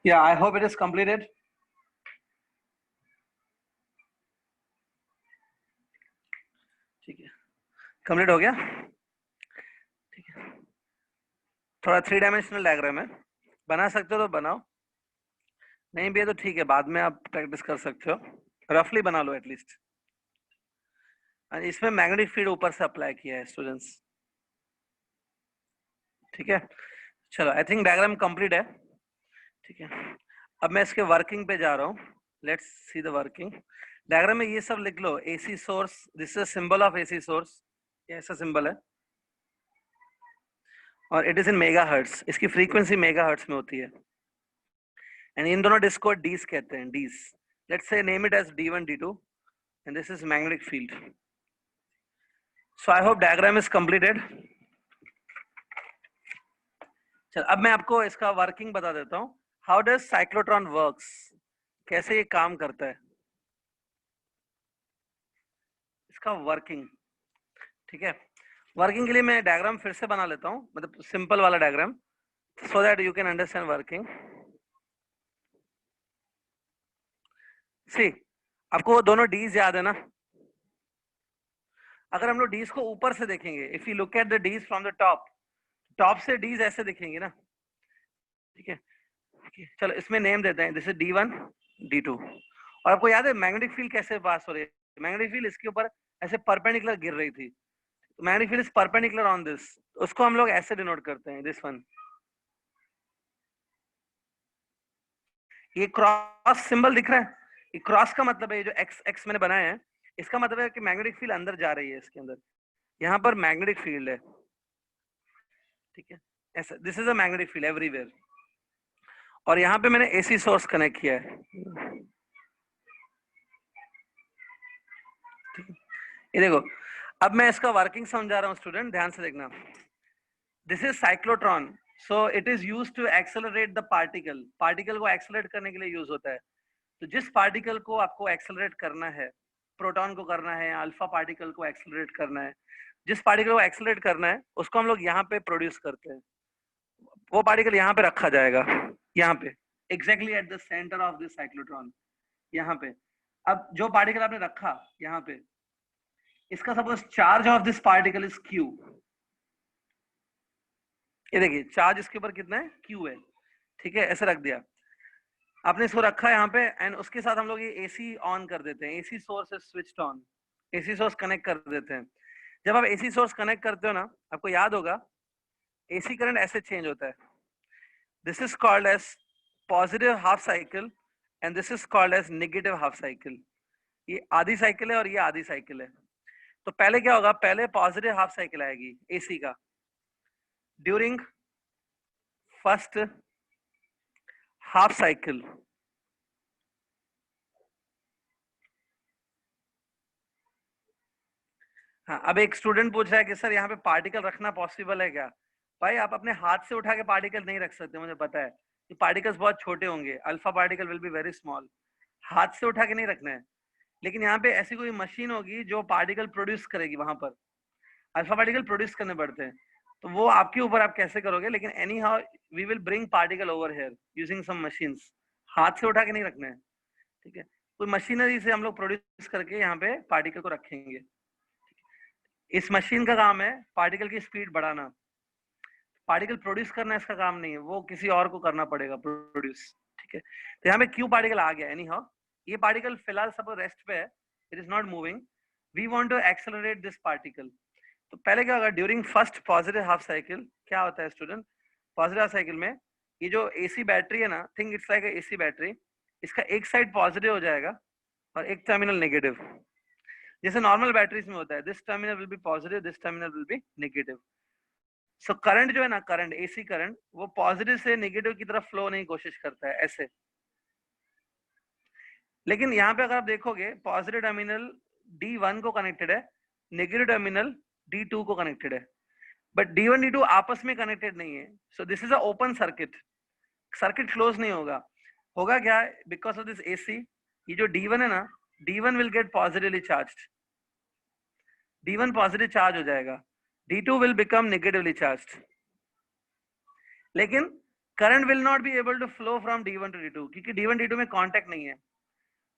Yeah, I hope it is completed. ठीक है, कंप्लीट हो गया। ठीक है, थोड़ा 3 डायमेंशनल डायग्राम है, बना सकते हो तो बनाओ, नहीं भी है तो ठीक है, बाद में आप प्रैक्टिस कर सकते हो। रफली बना लो एटलीस्ट। इसमें मैग्नेटिक फील्ड ऊपर से अप्लाई किया है स्टूडेंट्स। ठीक है, चलो आई थिंक डायग्राम कंप्लीट है। ठीक है, अब मैं इसके वर्किंग पे जा रहा हूँ। Let's see the working. Diagram में ये सब लिख लो, AC source, this is symbol of AC source, ये ऐसा सिंबल है और it is in mega hertz, इसकी फ्रीक्वेंसी मेगा हर्ट्स में होती है। एंड इन दोनों डिस्क को डीज कहते हैं, dees. Let's say name it as D1 D2 and this is magnetic field. So I hope diagram is completed. चल अब मैं आपको इसका वर्किंग बता देता हूँ, हाउ डज साइक्लोट्रॉन वर्क्स। कैसे ये काम करता है, इसका वर्किंग। ठीक है, वर्किंग के लिए मैं डायग्राम फिर से बना लेता हूँ, मतलब सिंपल वाला diagram, so that you can understand working. See, आपको वो दोनों डीज याद है ना? अगर हम लोग डीज को ऊपर से देखेंगे, if you look at the dees from the top, top से डीज ऐसे दिखेंगे ना। ठीक है, चलो इसमें नेम देते हैं, दिस इज D1 D2। और आपको याद है मैग्नेटिक फील्ड कैसे पास हो रही है? मैग्नेटिक फील्ड इसके ऊपर ऐसे परपेंडिकुलर गिर रही थी, तो magnetic field is perpendicular on this, उसको हम लोग ऐसे डिनोट करते हैं, दिस वन। ये क्रॉस सिंबल दिख रहा है, ये क्रॉस का मतलब है, ये जो एक्स एक्स मैंने बनाया है, इसका मतलब है कि मैग्नेटिक फील्ड अंदर जा रही है इसके अंदर, यहाँ पर मैग्नेटिक फील्ड है। ठीक है, ऐसा, this is a magnetic field everywhere. और यहाँ पे मैंने AC सोर्स कनेक्ट किया है। ये देखो, अब मैं इसका वर्किंग समझा रहा हूँ स्टूडेंट, ध्यान से देखना। This is cyclotron, so it is use to accelerate the particle, particle को एक्सेलरेट करने के लिए यूज होता है। तो जिस पार्टिकल को आपको एक्सेलरेट करना है, प्रोटॉन को करना है, अल्फा पार्टिकल को एक्सेलरेट करना है, जिस पार्टिकल को एक्सेलरेट करना है उसको हम लोग यहाँ पे प्रोड्यूस करते हैं। वो पार्टिकल यहाँ पे रखा जाएगा, यहाँ पे exactly at the centre of this cyclotron, यहाँ पे। अब जो पार्टिकल आपने रखा यहाँ पे, इसका suppose charge of this particle is Q। ये देखिए चार्ज इसके ऊपर कितना है, Q है। ठीक है, ऐसे रख दिया आपने, इसको रखा है यहाँ पे, एंड उसके साथ हम लोग ये AC ऑन कर देते हैं, AC source is switched on, AC source connect कर देते हैं। जब आप AC सोर्स कनेक्ट करते हो ना, आपको याद होगा AC करंट ऐसे चेंज होता है, this is called as positive half cycle and this is called as negative half cycle. ये आधी साइकिल है और ये आधी साइकिल है। तो पहले क्या होगा, पहले पॉजिटिव हाफ साइकिल आएगी AC का ड्यूरिंग फर्स्ट हाफ साइकिल। हाँ, अब एक स्टूडेंट पूछ रहा है कि सर यहाँ पे पार्टिकल रखना पॉसिबल है क्या? भाई आप अपने हाथ से उठा के पार्टिकल नहीं रख सकते, मुझे पता है कि पार्टिकल्स बहुत छोटे होंगे, alpha particle will be very small, हाथ से उठा के नहीं रखना है। लेकिन यहाँ पे ऐसी कोई मशीन होगी जो पार्टिकल प्रोड्यूस करेगी, वहां पर अल्फा पार्टिकल प्रोड्यूस करने पड़ते हैं, तो वो आपके ऊपर आप कैसे करोगे। लेकिन anyhow we will bring particle over here using some machines, हाथ से उठा के नहीं रखना है। ठीक है, कोई मशीनरी से हम लोग प्रोड्यूस करके यहाँ पे पार्टिकल को रखेंगे। इस मशीन का काम है पार्टिकल की स्पीड बढ़ाना, पार्टिकल प्रोड्यूस करना इसका काम नहीं है, वो किसी और को करना पड़ेगा प्रोड्यूस। ठीक है, तो यहाँ पे क्यू पार्टिकल आ गया। एनी हाउ ये पार्टिकल फिलहाल सब रेस्ट पे है, it is not moving, we want to accelerate this particle. तो पहले क्या होगा, during first positive half cycle क्या होता है स्टूडेंट, पॉजिटिव हाफ साइकिल में ये जो AC बैटरी है ना, think it's like AC battery, इसका एक साइड पॉजिटिव हो जाएगा और एक टर्मिनल नेगेटिव, जैसे नॉर्मल बैटरीज में होता है, this terminal will be positive, this terminal will be negative. So current जो है ना, करंट AC करंट, वो पॉजिटिव से नेगेटिव की तरफ फ्लो नहीं कोशिश करता है ऐसे। लेकिन यहाँ पे अगर आप देखोगे, पॉजिटिव टर्मिनल D1 को कनेक्टेड है, नेगेटिव टर्मिनल D2 को कनेक्टेड है, बट D1 D2 आपस में कनेक्टेड नहीं है। सो this is a open circuit, circuit close नहीं होगा। होगा क्या, बिकॉज ऑफ दिस AC, ये जो D1 है ना, D1 will get positively charged, D1 positive charge हो जाएगा, D2 will become negatively charged, लेकिन current will not be able to flow from D1 to D2 क्योंकि D1 D2 में कांटेक्ट नहीं है।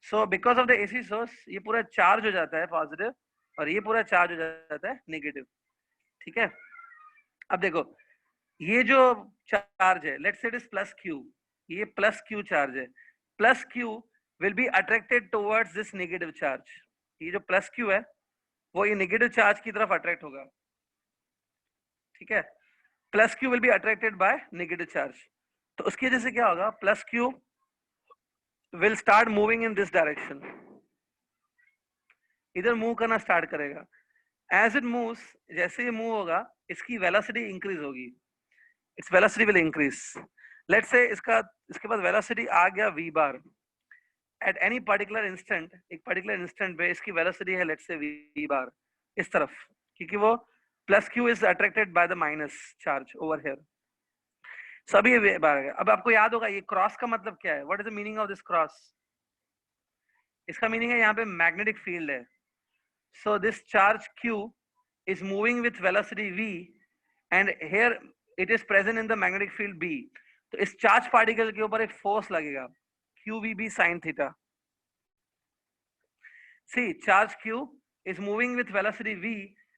So because of the AC source ये पूरा चार्ज हो जाता है पॉजिटिव और ये पूरा चार्ज हो जाता है नेगेटिव। ठीक है, अब देखो ये जो चार्ज है, let's say it is plus Q, ये प्लस Q चार्ज है, plus Q will be attracted towards this negative charge। ये जो प्लस Q है वो ये नेगेटिव चार्ज की तरफ अट्रैक्ट होगा। ठीक है, plus Q will be attracted by negative charge, तो उसकी वजह से क्या होगा, plus Q will start moving in this direction, इधर मूव करना स्टार्ट करेगा। एज इट मूव्स, जैसे ये मूव होगा इसकी वेलोसिटी इंक्रीज होगी, its velocity will increase. Let's say इसके पास वेलोसिटी आ गया v bar, at any particular instant, एक पर्टिकुलर इंस्टेंट पे इसकी वेलोसिटी है लेट्स से v बार इस तरफ, क्योंकि वो plus Q is attracted by the minus charge over here. सभी बार। अब आपको याद होगा ये क्रॉस का मतलब क्या है, what is the meaning of this cross, इसका मीनिंग है यहाँ पे मैग्नेटिक फील्ड है. So this charge Q is moving with velocity v and here it is present in the magnetic field B. तो इस चार्ज पार्टिकल के ऊपर एक फोर्स लगेगा QVB sin theta. See, charge Q is moving with velocity v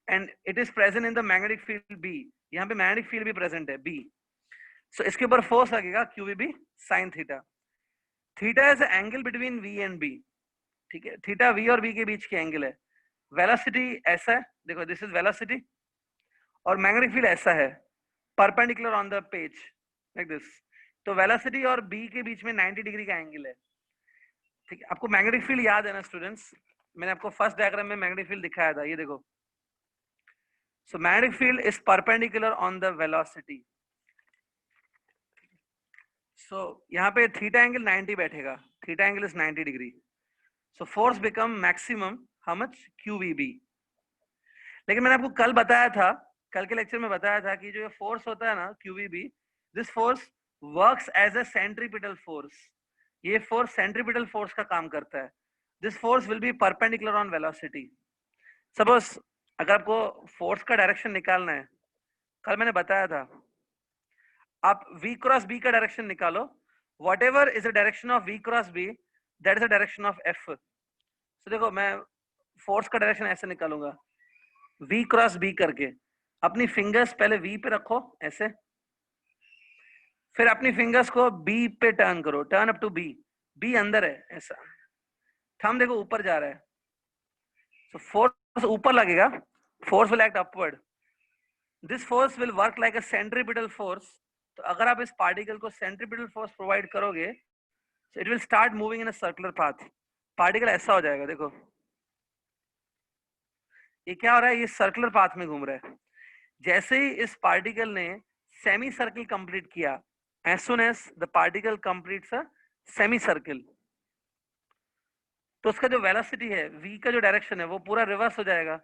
and it is present in the magnetic field B. यहाँ पे magnetic field भी present है B. So इसके ऊपर फोर्स लगेगा QVB sin theta. Theta is the angle between V and B. ठीक है, थीटा V और B के बीच की एंगल है. वेलोसिटी ऐसा है, देखो दिस इज वेलोसिटी, और मैग्नेटिक फील्ड ऐसा है perpendicular on the page like this. तो वेलोसिटी और B के बीच में 90 डिग्री का एंगल है. ठीक है, आपको मैग्नेटिक फील्ड याद है ना स्टूडेंट्स? मैंने आपको फर्स्ट डायग्राम में मैग्नेटिक फील्ड दिखाया था, ये देखो. So magnetic field is perpendicular on the velocity. So यहाँ पे थीटा एंगल 90 बैठेगा, theta angle is 90 degree. So force become maximum how much QVB. लेकिन मैंने आपको कल बताया था, कल के लेक्चर में बताया था कि जो ये फोर्स होता है ना QVB, this force works as a centripetal force. ये फोर्स सेंट्रीपिटल फोर्स का काम करता है. This force will be perpendicular on velocity. Suppose अगर आपको फोर्स का डायरेक्शन निकालना है, कल मैंने बताया था आप V क्रॉस B का डायरेक्शन निकालो. What ever is the direction of V cross B, that is the direction of F. तो देखो मैं फोर्स का डायरेक्शन ऐसे निकालूंगा V क्रॉस B करके. अपनी फिंगर्स पहले V पे रखो ऐसे, फिर अपनी फिंगर्स को B पे टर्न करो, turn up to B. B अंदर है ऐसा, थंब देखो ऊपर जा रहा है. सो फोर्स ऊपर लगेगा, force will act upward. This force will work like a centripetal force. तो अगर आप इस पार्टिकल को सेंट्रीपिटल फोर्स प्रोवाइड करोगे, so it will start moving in a circular path. Particle ऐसा हो जाएगा, देखो ये क्या हो रहा है, ये सर्कुलर पाथ में घूम रहा है. जैसे ही इस पार्टिकल ने सेमी सर्कल कंप्लीट किया, as soon as the particle completes a semi circle, तो उसका जो वेलोसिटी है V का जो डायरेक्शन है वो पूरा रिवर्स हो जाएगा.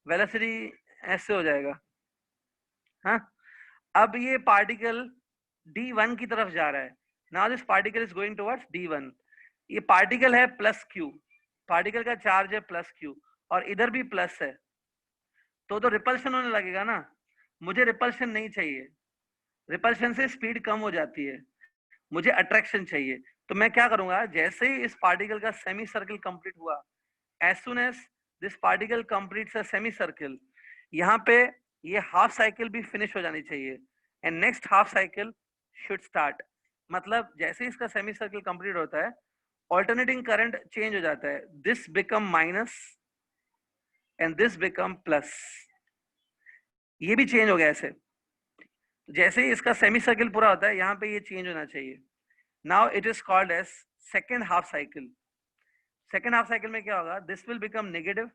वेलोसिटी ऐसे हो जाएगा. हाँ, अब ये पार्टिकल D1 की तरफ जा रहा है. Now this particle is going towards D1. ये पार्टिकल है प्लस Q, पार्टिकल का चार्ज है प्लस Q, और इधर भी प्लस है. तो रिपल्शन होने लगेगा ना. मुझे रिपल्शन नहीं चाहिए, रिपल्शन से स्पीड कम हो जाती है, मुझे अट्रैक्शन चाहिए. तो मैं क्या करूंगा, जैसे ही इस पार्टिकल का सेमी सर्कल कंप्लीट हुआ, as soon as this particle completes a semi circle, यहाँ पे ये हाफ साइकिल भी फिनिश हो जानी चाहिए and next half cycle should start. मतलब जैसे ही इसका सेमी सर्कल कंप्लीट होता है, ऑल्टरनेटिंग करंट चेंज हो जाता है. This become minus and this become plus. ये भी चेंज हो गया ऐसे. जैसे ही इसका सेमी सर्कल पूरा होता है, यहाँ पे ये चेंज होना चाहिए. Now it is called as second half cycle. Second half cycle में क्या होगा, दिस विल बिकम नेगेटिव,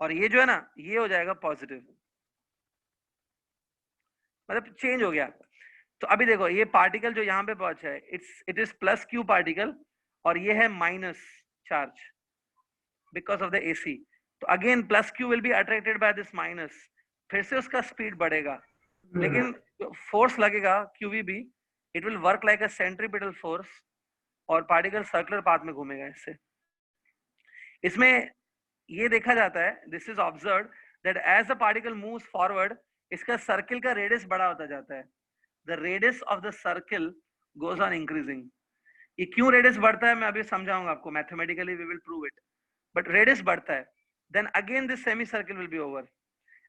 और ये जो है ना ये हो जाएगा पॉजिटिव. मतलब चेंज हो गया. तो अभी देखो ये पार्टिकल जो यहाँ पे पहुंचा है, it is plus Q particle, और ये है minus charge because of the AC. तो again plus Q will be attracted by this minus. फिर से उसका स्पीड बढ़ेगा, लेकिन फोर्स लगेगा QVB, it will work like a centripetal force, और पार्टिकल सर्कुलर पाथ में घूमेगा इससे. इसमें ये देखा जाता है, this is observed that as the particle moves forward, इसका सर्किल का रेडियस बड़ा होता जाता है. The radius of the circle goes on increasing. ये क्यों रेडियस बढ़ता है मैं अभी समझाऊंगा आपको, mathematically we will prove it. But radius बढ़ता है, then again this semi circle will be over.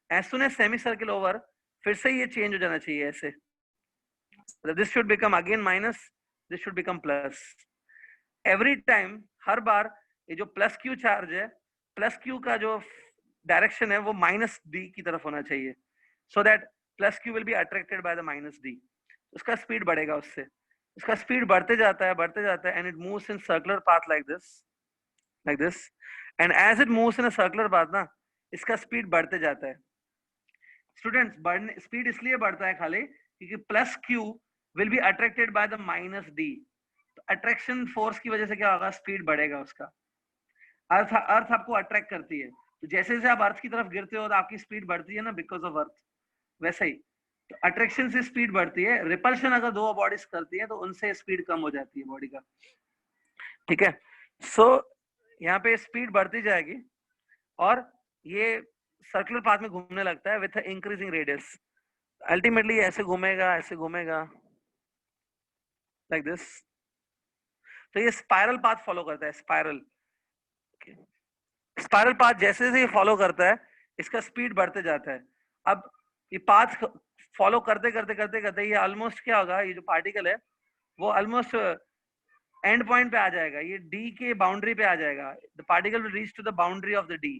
As soon as semi circle over, फिर से ये चेंज हो जाना चाहिए ऐसे. This should become again minus, this should become plus. Every time, हर बार ये जो प्लस Q चार्ज है, प्लस Q का जो डायरेक्शन है वो माइनस D की तरफ होना चाहिए, so that plus Q will be attracted by the minus D. उसका स्पीड बढ़ेगा उससे. उसका स्पीड बढ़ते जाता है and it moves in circular path like this. And as it moves in a circular path ना, इसका स्पीड बढ़ते जाता है. स्टूडेंट्स, स्पीड इसलिए बढ़ता है खाली क्योंकि plus Q will be attracted by the minus D. तो अट्रैक्शन फोर्स की वजह से क्या होगा, स्पीड बढ़ेगा उसका. अर्थ आपको अट्रैक्ट करती है, तो जैसे जैसे आप अर्थ की तरफ गिरते हो तो आपकी स्पीड बढ़ती है ना बिकॉज ऑफ अर्थ. वैसे ही तो अट्रैक्शन से स्पीड बढ़ती है, रिपल्शन अगर दो बॉडीज करती है तो उनसे स्पीड कम हो जाती है बॉडी का, ठीक है। सो यहाँ पे स्पीड बढ़ती जाएगी और ये सर्कुलर पाथ में घूमने लगता है विथ इंक्रीजिंग रेडियस। अल्टीमेटली ऐसे घूमेगा, ऐसे घूमेगा, लाइक दिस। तो ये स्पाइरल पाथ फॉलो करता है, स्पाइरल। स्पाइरल पाथ जैसे जैसे ये फॉलो करता है, इसका स्पीड बढ़ते जाता है। अब ये पाथ फॉलो करते करते करते करते ये ऑलमोस्ट क्या होगा, ये जो पार्टिकल है वो ऑलमोस्ट एंड पॉइंट पे आ जाएगा, ये डी के बाउंड्री पे आ जाएगा। The particle will reach to the boundary of the dee.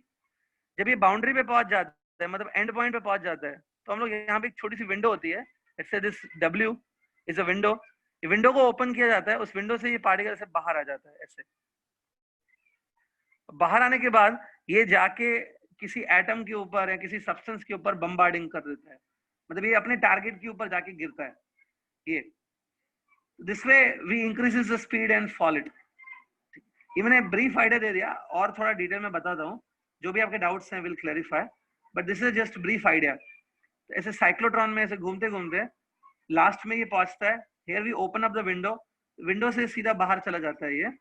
जब ये बाउंड्री पे पहुंच जाता है, मतलब एंड पॉइंट पे पहुंच जाता है, तो हम लोग यहाँ पे एक छोटी सी विंडो होती है, let's say this W is a window. ये विंडो को ओपन किया जाता है, उस विंडो से ये पार्टिकल से बाहर आ जाता है ऐसे। बाहर आने के बाद ये जाके किसी एटम के ऊपर या किसी सब्सटेंस के ऊपर बम्बार्डिंग कर देता है, मतलब ये अपने टारगेट के ऊपर जाके गिरता है। ये this way we increases the speed and fall it. ये मैंने ब्रीफ आइडिया दे दिया, और थोड़ा डिटेल में बताता हूँ, जो भी आपके डाउट्स हैं will clarify, but this is just brief idea. तो ऐसे साइक्लोट्रॉन में ऐसे घूमते घूमते लास्ट में ये पहुंचता है, here we open up the window, window से सीधा बाहर चला जाता है ये,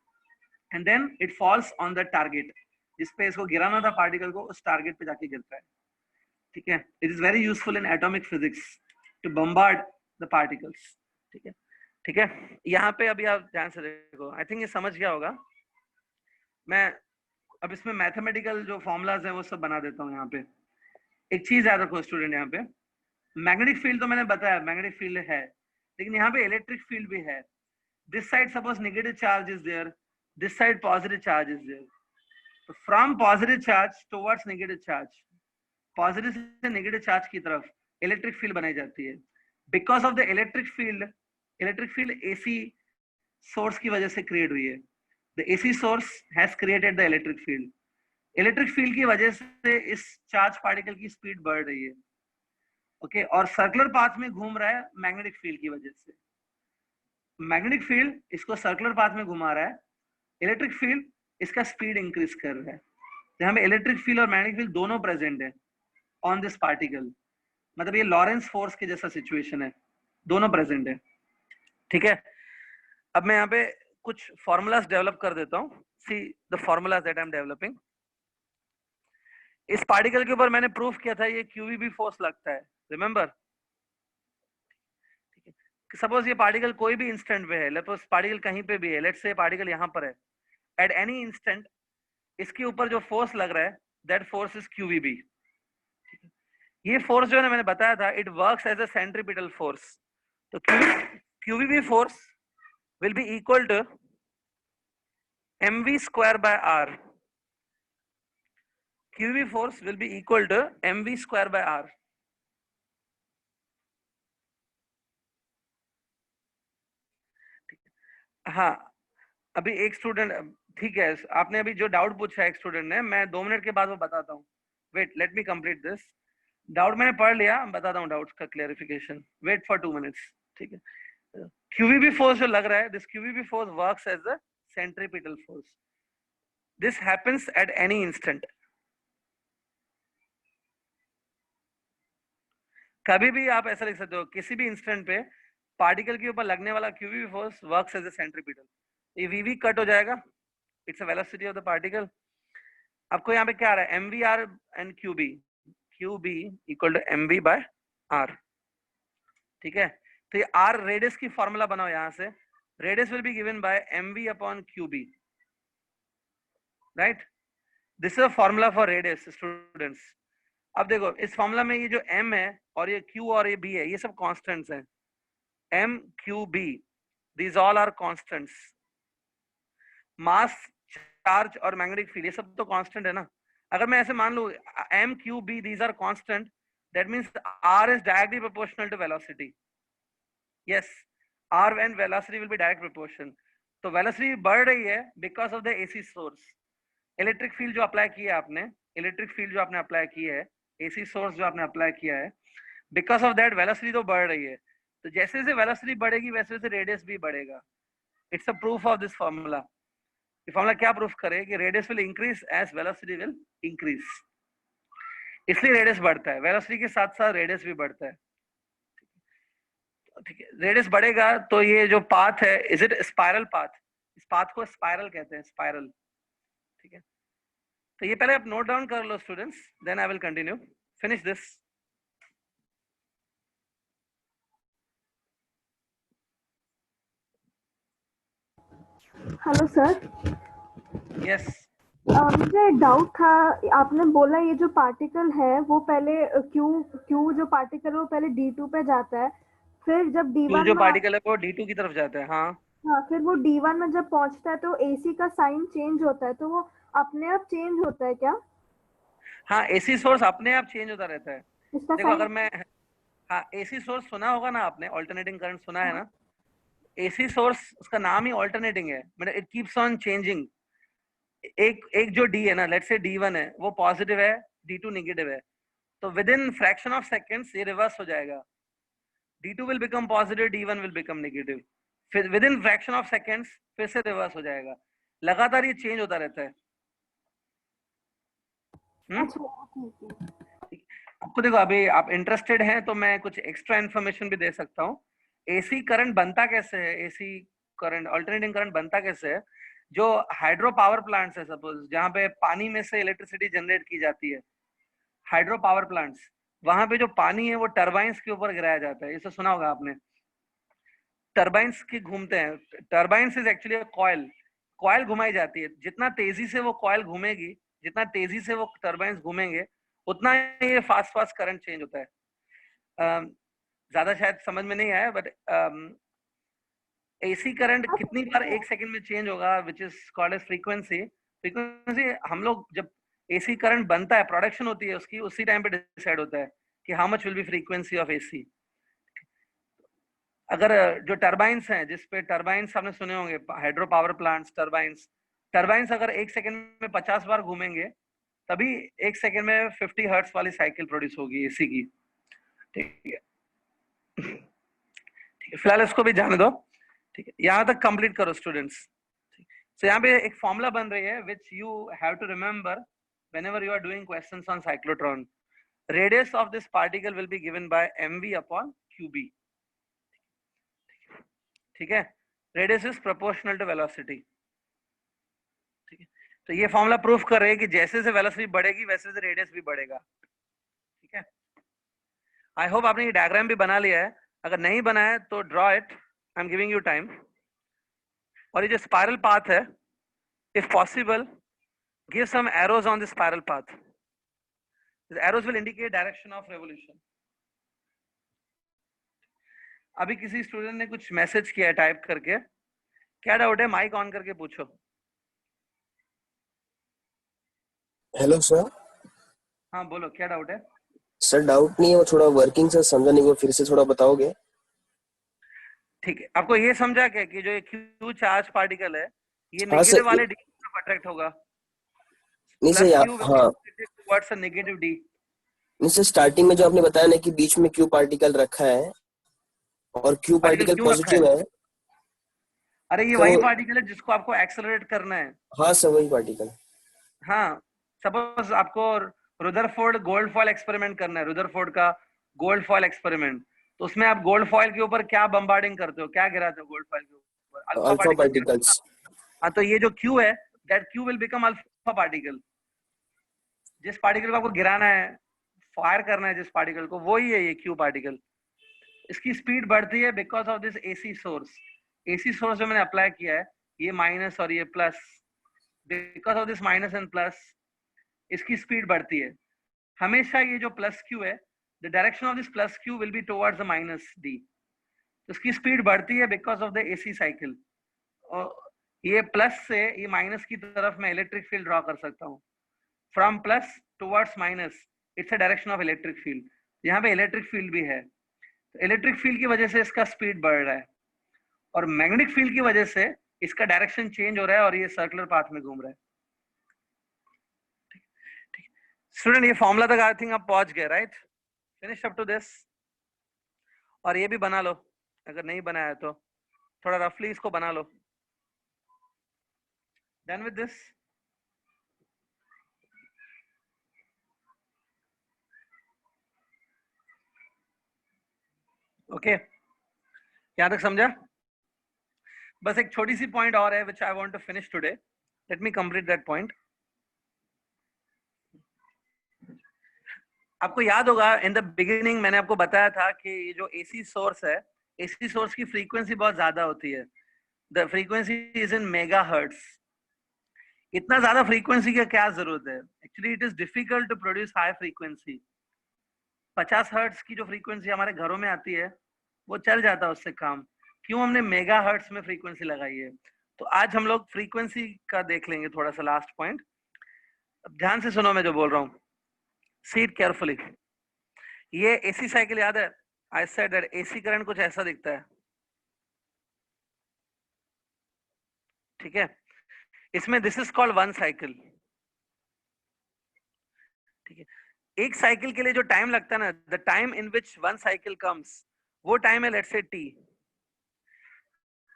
and then it falls on the target, जिस पे इसको गिराना था पार्टिकल को, उस टारगेट पे जाके गिरता है, ठीक है। It is very useful in atomic physics to bombard the particles, ठीक है, ठीक है। यहाँ पे अभी आप ध्यान से देखो, आई थिंक ये समझ गया होगा। मैं अब इसमें मैथमेटिकल जो फॉर्मूलाज हैं वो सब बना देता हूँ यहाँ पे। एक चीज याद रखो स्टूडेंट, यहाँ पे मैग्नेटिक फील्ड तो मैंने बताया, मैग्नेटिक फील्ड है, लेकिन यहाँ पे इलेक्ट्रिक फील्ड भी है। This side suppose negative charge is there, this side positive charge is there, तो from positive charge towards negative charge, positive से नेगेटिव चार्ज की तरफ इलेक्ट्रिक फील्ड बनाई जाती है। Because of the electric field AC source की वजह से क्रिएट हुई है। The AC source has created the electric field. Electric field की वजह से इस चार्ज पार्टिकल की स्पीड बढ़ रही है, ओके, और सर्कुलर पाथ में घूम रहा है मैग्नेटिक फील्ड की वजह से। मैग्नेटिक फील्ड इसको सर्कुलर पाथ में घुमा रहा है, इलेक्ट्रिक फील्ड इसका स्पीड इंक्रीज कर रहा है। यहाँ पे इलेक्ट्रिक फील्ड और मैग्नेटिक फील्ड दोनों प्रेजेंट है ऑन दिस पार्टिकल, मतलब ये लॉरेंस फोर्स के जैसा सिचुएशन है, दोनों प्रेजेंट है, ठीक है। अब मैं यहाँ पे कुछ फॉर्मूलाज डेवलप कर देता हूँ, see the formulas that I am developing. इस पार्टिकल के ऊपर मैंने प्रूफ किया था ये QVB फोर्स लगता है, रिमेंबर। सपोज ये पार्टिकल कोई भी इंस्टेंट पे है, लेट्स पार्टिकल कहीं पे भी है, लेट्स से पार्टिकल यहाँ पर है, एट एनी इंस्टेंट इसके ऊपर जो फोर्स लग रहा है दैट फोर्स इज QVB। ये फोर्स जो है ना मैंने बताया था, it works as a centripetal force. तो QVB force will be equal to mv square by r। QVB force will be equal to mv square by r। हाँ, अभी एक स्टूडेंट, ठीक है, आपने अभी जो डाउट पूछा है एक स्टूडेंट ने, मैं 2 मिनट के बाद वो बताता हूँ। Wait, let me complete this. Doubt मैंने पढ़ लिया, बताता हूँ डाउट का क्लेरिफिकेशन। वेट फॉर 2 मिनट्स, ठीक है। QVB फोर्स जो लग रहा है, this QVB force works as a centripetal force. This happens at any instant. कभी भी आप ऐसा लिख सकते हो, किसी भी इंस्टेंट पे पार्टिकल के ऊपर लगने वाला QVB force works as a centripetal. ये VV कट हो जाएगा, it's a velocity of the particle. आपको यहाँ पे क्या आ रहा है, MVR and QB equal to MV by R, ठीक है। तो ये R रेडियस की फॉर्मूला बनाओ, यहाँ से radius will be given by MV upon QB, right. This is a formula for radius students. अब देखो इस फॉर्मूला में ये जो M है और ये Q और ये B है, ये सब कांस्टेंट्स हैं। M, Q, B, these all are constants। Mass, charge और मैग्नेटिक फील्ड ये सब तो कांस्टेंट है ना। अगर मैं ऐसे मान लूं M, Q, B these are constant, that means R is directly proportional to velocity। yes, R and velocity will be direct proportion। तो वेलोसिटी बढ़ रही है because of the AC source. Electric field जो अप्लाई किया है आपने, इलेक्ट्रिक फील्ड जो आपने अप्लाई की है, AC सोर्स जो आपने अप्लाई किया है, बिकॉज ऑफ दैट वेलोसिटी तो बढ़ रही है। तो जैसे जैसे वेलोसिटी बढ़ेगी वैसे वैसे रेडियस भी बढ़ेगा। It's a proof of this formula. ये फॉर्मूला क्या प्रूफ करे कि radius will increase as velocity will increase, इसलिए रेडियस बढ़ता है, वेलोसिटी के साथ साथ रेडियस भी बढ़ता है। ठीक है, रेडियस बढ़ेगा तो ये जो पाथ है, इज इट स्पाइरल पाथ? इस पाथ को स्पाइरल कहते हैं, स्पाइरल। ठीक है, तो ये पहले आप नोट डाउन कर लो students, then I will continue, finish this. Hello sir. Yes. मुझे डाउट था, आपने बोला ये जो पार्टिकल है वो पहले क्यू क्यू जो पार्टिकल है वो पहले D2 पे जाता है, फिर जब क्यू D1 जो में पार्टिकल है वो D2 की तरफ जाता है, हाँ। हाँ, फिर वो D1 में जब पहुंचता है तो AC का साइन चेंज होता है, तो वो अपने आप चेंज होता है क्या? हाँ, एसी सोर्स अपने आप चेंज होता रहता है। इसका देखो साइन? अगर मैं, हाँ, एसी सोर्स सुना होगा ना आपने, ऑल्टरनेटिंग करंट सुना है ना? एसी सोर्स, उसका नाम ही ऑल्टरनेटिंग है, मतलब इट कीप्स ऑन चेंजिंग। एक एक जो डी है ना, लेट्स से D1 है, वो पॉजिटिव है, D2 नेगेटिव है, तो within fraction of seconds ये रिवर्स हो जाएगा। D2 will become positive, D1 will become negative, फिर within fraction of seconds फिर से रिवर्स हो जाएगा। लगातार ये चेंज होता रहता है। अच्छा, ठीक है। आपको देखो, अभी आप इंटरेस्टेड हैं तो मैं कुछ एक्स्ट्रा इन्फॉर्मेशन भी दे सकता हूँ। एसी करंट बनता कैसे है, एसी करंट, अल्टरनेटिंग करंट बनता कैसे है? जो हाइड्रो पावर प्लांट्स है, सपोज जहाँ पे पानी में से इलेक्ट्रिसिटी जनरेट की जाती है, हाइड्रो पावर प्लांट्स, वहां पे जो पानी है वो टरबाइंस के ऊपर गिराया जाता है, इसे सुना होगा आपने। टरबाइंस की घूमते हैं, turbines is actually coil, coil घुमाई जाती है, जितना तेजी से वो कॉइल घूमेगी, जितना तेजी से वो टरबाइंस घूमेंगे, उतना ये फास्ट फास्ट करंट चेंज होता है। ज्यादा शायद समझ में नहीं आया, बट एसी करंट कितनी बार एक सेकंड में चेंज होगा, which is called as frequency. Frequency हम लोग जब एसी करंट बनता है, प्रोडक्शन होती है उसकी, उसी टाइम पे डिसाइड होता है कि how much will be frequency of AC. अगर जो टरबाइंस हैं, जिस पे टरबाइंस आपने सुने होंगे, hydro power plants, turbines, turbines अगर एक सेकंड में 50 बार घूमेंगे, तभी एक सेकंड में 50 हर्ट्ज वाली साइकिल प्रोड्यूस होगी एसी की। ठीक है, ठीक है, फिलहाल इसको भी जाने दो। ठीक है, यहाँ तक कंप्लीट करो स्टूडेंट्स। तो यहाँ पे एक फॉर्मूला बन रही है which you have to remember whenever you are doing questions on cyclotron. Radius of this particle will be given by mv upon qb. ठीक है, radius is proportional to velocity. ठीक है, तो ये फॉर्मूला प्रूफ कर रहे हैं कि जैसे से वेलोसिटी बढ़ेगी वैसे से रेडियस भी बढ़ेगा। ठीक है, आई होप आपने ये डायग्राम भी बना लिया है, अगर नहीं बनाया तो draw it, I am giving you time. और ये जो स्पाइरल पाथ है, if possible give some arrows on the spiral path. The arrows will indicate direction of revolution. अभी किसी स्टूडेंट ने कुछ मैसेज किया है टाइप करके, क्या डाउट है? माइक ऑन करके पूछो। Hello sir. हाँ बोलो, क्या डाउट है? सर डाउट नहीं है, वो थोड़ा वर्किंग से समझा नहीं, वो फिर से थोड़ा बताओगे? ठीक है, आपको ये समझा क्या कि जो ये क्यू चार्ज पार्टिकल है, ये हाँ नेगेटिव सर। वाले डी की तरफ अट्रैक्ट होगा, नहीं sir, plus Q will be हाँ। Towards a negative D. नहीं सर, स्टार्टिंग में जो आपने बताया ना कि बीच में क्यू पार्टिकल रखा है और क्यू पार्टिकल पार्टिकल क्यों रखा है? पॉजिटिव है। अरे ये तो वही पार्टिकल है जिसको आपको एक्सेलरेट करना है। हाँ सर, वही पार्टिकल। हाँ, सपोज आपको रुदरफोर्ड गोल्ड फॉयल एक्सपेरिमेंट करना है, रुदरफोर्ड का गोल्ड फॉयल एक्सपेरिमेंट, तो उसमें आप गोल्ड फॉयल के ऊपर क्या बम्बार्डिंग करते हो, क्या गिराते हो गोल्ड फॉयल के ऊपर? अल्फा अल्फा पार्टिकल गिराते हो पार्टिकल्स। ना? हाँ, तो ये जो क्यू है, that Q will become alpha particle. जिस पार्टिकल को आपको गिराना है, फायर करना है जिस पार्टिकल को, वो ही है ये क्यू पार्टिकल। इसकी स्पीड बढ़ती है because of this AC source. AC source जो मैंने अप्लाई किया है, ये माइनस और ये plus, because of this minus and plus इसकी स्पीड बढ़ती है। हमेशा ये जो प्लस क्यू है, the direction of this plus Q will be towards the minus D. तो इसकी स्पीड बढ़ती है because of the AC cycle. और ये प्लस से ये माइनस की तरफ मैं इलेक्ट्रिक फील्ड ड्रॉ कर सकता हूँ। From plus towards minus, it's a direction of electric field. यहाँ पे इलेक्ट्रिक फील्ड भी है, तो इलेक्ट्रिक फील्ड की वजह से इसका स्पीड बढ़ रहा है, और मैग्नेटिक फील्ड की वजह से इसका डायरेक्शन चेंज हो रहा है और ये सर्कुलर पाथ में घूम रहा है। स्टूडेंट, ये फॉर्मूला तक आई थिंक आप पहुंच गए, right? Finish up to this. और ये भी बना लो, अगर नहीं बनाया तो थोड़ा रफली इसको बना लो। Done with this? ओके, यहाँ तक समझा? बस एक छोटी सी पॉइंट और है which I want to finish today. Let me complete that point. आपको याद होगा इन द बिगिनिंग मैंने आपको बताया था कि ये जो एसी सोर्स है, एसी सोर्स की फ्रीक्वेंसी बहुत ज्यादा होती है. The frequency is in megahertz. इतना ज्यादा फ्रीक्वेंसी की क्या जरूरत है? Actually it is difficult to produce high frequency. 50 hertz की जो फ्रीक्वेंसी हमारे घरों में आती है वो चल जाता है उससे काम. क्यों हमने मेगा हर्ट्ज में फ्रीक्वेंसी लगाई है? तो आज हम लोग फ्रीक्वेंसी का देख लेंगे थोड़ा सा लास्ट पॉइंट. ध्यान से सुनो मैं जो बोल रहा हूँ. See it carefully. ये एसी साइकिल याद है? I said that AC current कुछ ऐसा दिखता है. ठीक है. इसमें this is called one cycle. ठीक है. एक साइकिल के लिए जो टाइम लगता है ना, the time in which one cycle comes, वो टाइम है let's say T.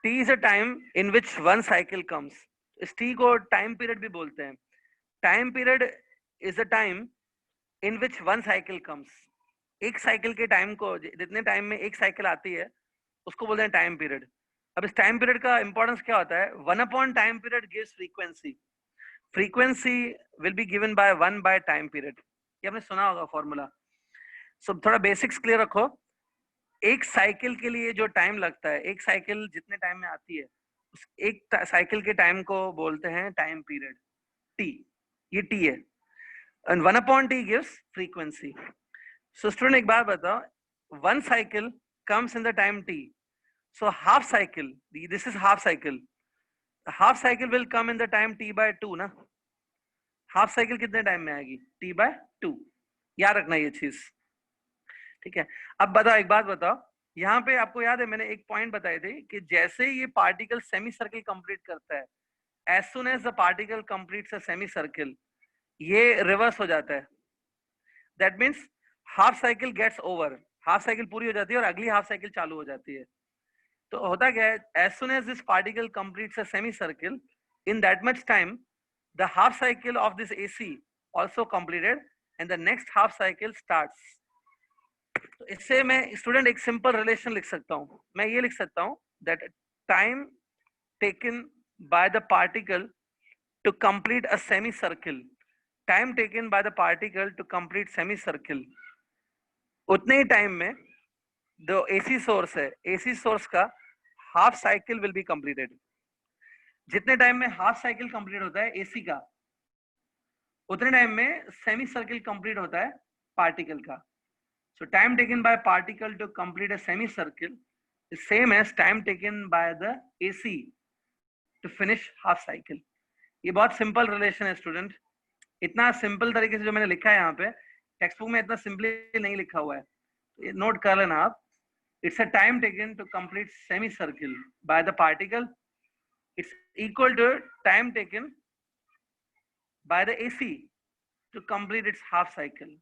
T is a time in which one cycle comes. इस टी को टाइम पीरियड भी बोलते हैं. Time period is a time in which one cycle comes. एक साइकिल के टाइम को, जितने टाइम में एक साइकिल आती है उसको बोलते हैं टाइम पीरियड. अब इस टाइम पीरियड का इंपॉर्टेंस क्या होता है? 1 time period gives frequency. Frequency will be given by 1 by time period. ये आपने सुना होगा फॉर्मूला. सो थोड़ा बेसिक्स क्लियर रखो. एक साइकिल के लिए जो टाइम लगता है, एक साइकिल जितने टाइम में आती है, उस एक साइकिल के टाइम को बोलते हैं टाइम पीरियड, टी. ये टी है. And 1/t gives frequency. So student एक बात बताओ, one cycle comes in the time t. So half cycle, this is half cycle. Half cycle will come in the time t/2 ना. हाफ साइकिल कितने टाइम में आएगी? t/2. याद रखना ये चीज. ठीक है. अब बताओ, एक बात बताओ, यहाँ पे आपको याद है मैंने एक पॉइंट बताए थे कि जैसे ये पार्टिकल सेमी सर्किल कंप्लीट करता है, as soon as the particle completes a semi circle, ये रिवर्स हो जाता है. That means half cycle gets over. Half cycle पूरी हो जाती है और अगली हाफ साइकिल चालू हो जाती है. तो होता क्या है, as soon as this particle completes a semi circle, in that much time the half cycle of this AC also completed and the next half cycle starts. तो इससे मैं स्टूडेंट एक सिंपल रिलेशन लिख सकता हूं. मैं ये लिख सकता हूं that time taken by the particle to complete a semi circle, time taken by the particle to complete semi circle, उतने ही टाइम में जो एसी सोर्स है, एसी सोर्स का half cycle will be completed. जितने टाइम में हाफ साइकिल कंप्लीट होता है एसी का, उतने टाइम में सेमी सर्किल कंप्लीट होता है पार्टिकल का. So time taken by particle to complete a semicircle is same as time taken by the AC to finish half cycle. ये बहुत सिंपल रिलेशन है स्टूडेंट. इतना सिंपल तरीके से जो मैंने लिखा है यहाँ पे टेक्स्ट बुक में इतना सिंपली नहीं लिखा हुआ है, तो नोट कर लेना आप. It's a time taken to complete semi circle by the particle. It's equal to time taken by the AC to complete its half cycle.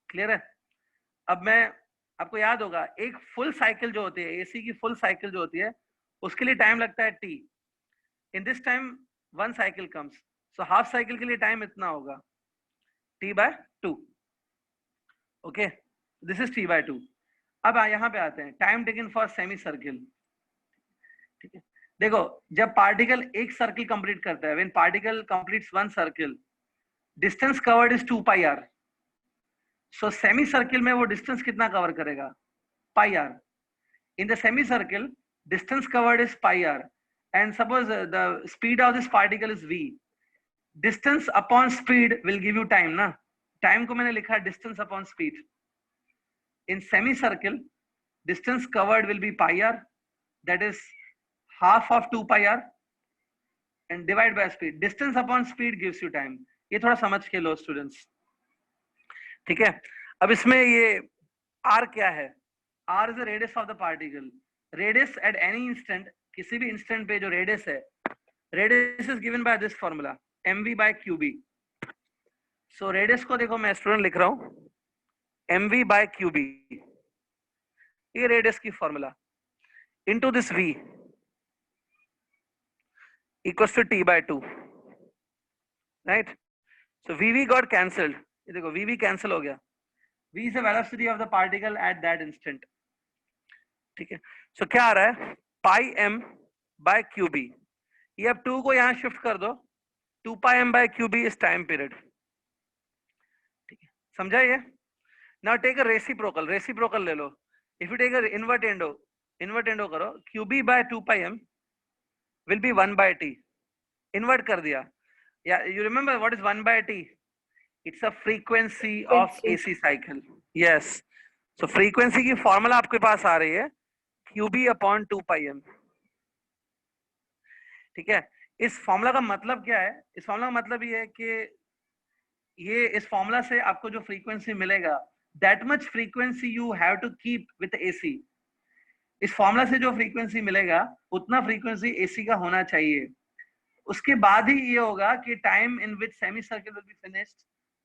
Clear है? अब मैं, आपको याद होगा एक फुल साइकिल जो होती है, एसी की फुल साइकिल जो होती है, उसके लिए टाइम लगता है T. In this time one cycle comes, so half cycle के लिए टाइम इतना होगा t/2. Okay, this is t/2. अब यहाँ पे आते हैं time taken for semi circle. ठीक है. देखो, जब पार्टिकल एक सर्किल कंप्लीट करता है, when particle completes one circle, distance covered is 2πr. So semi circle में वो डिस्टेंस कितना कवर करेगा? πr. In the semi circle distance covered is πr and suppose the speed of this particle is v. distance upon speed will give you time ना. टाइम को मैंने लिखा distance upon speed. in semi circle distance covered will be πr, that is half of 2πr and divide by speed. distance upon speed gives you time. ये थोड़ा समझ के लो स्टूडेंट्स. ठीक है. अब इसमें ये r क्या है? r is the radius of the particle. radius at any instant, किसी भी इंस्टेंट पे जो रेडियस है, radius is given by this formula mv/qb. So radius को देखो मैं स्टूडेंट लिख रहा हूं mv/qb. ये रेडियस की formula into this v equals to t/2, right. So vv got cancelled. ये देखो vv कैंसिल हो गया. v is the velocity of the particle at that instant. ठीक है, सो क्या आ रहा है, pi M by Q B, ये अब 2 को यहां शिफ्ट कर दो, 2 pi M by Q B is time period. ठीक है, समझा ये? Now take a reciprocal, reciprocal ले लो, if you take a invertendo करो, Q B by 2 pi M will be 1 by T, invert कर दिया, या you remember what is 1 by T? It's a frequency of AC cycle. Yes, so frequency की फॉर्मूला आपके पास आ रही है क्यूबी अपॉन 2 पाई एम। ठीक है, इस फॉर्मूला का मतलब क्या है? इस फॉर्मूला का मतलब ये है कि ये इस फॉर्मूला से आपको जो फ्रीक्वेंसी मिलेगा, that much frequency you have to keep with AC. इस फॉर्मूला से जो फ्रीक्वेंसी मिलेगा उतना फ्रीक्वेंसी एसी का होना चाहिए। उसके बाद ही ये होगा कि time in which semi circle will be finished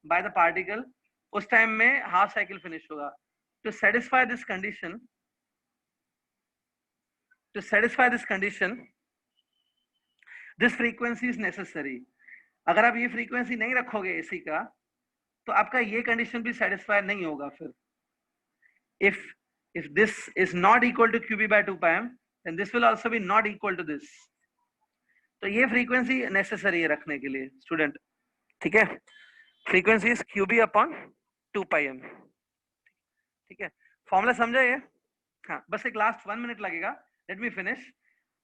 by the particle, उस टाइम में हाफ साइकिल फिनिश होगा। To satisfy this condition, this frequency is necessary. अगर आप ये फ्रीक्वेंसी नहीं रखोगे एसी का, तो आपका ये कंडीशन भी सेटिस्फाई नहीं होगा फिर। if this is not equal to qb by 2 pi m, then this will also be not equal to this. तो ये फ्रीक्वेंसी नेसेसरी है रखने के लिए स्टूडेंट। ठीक है, frequency is qb upon 2 pi m। ठीक है, फॉर्मूला समझा ये? हाँ, बस एक लास्ट 1 मिनट लगेगा, लेट मी फिनिश।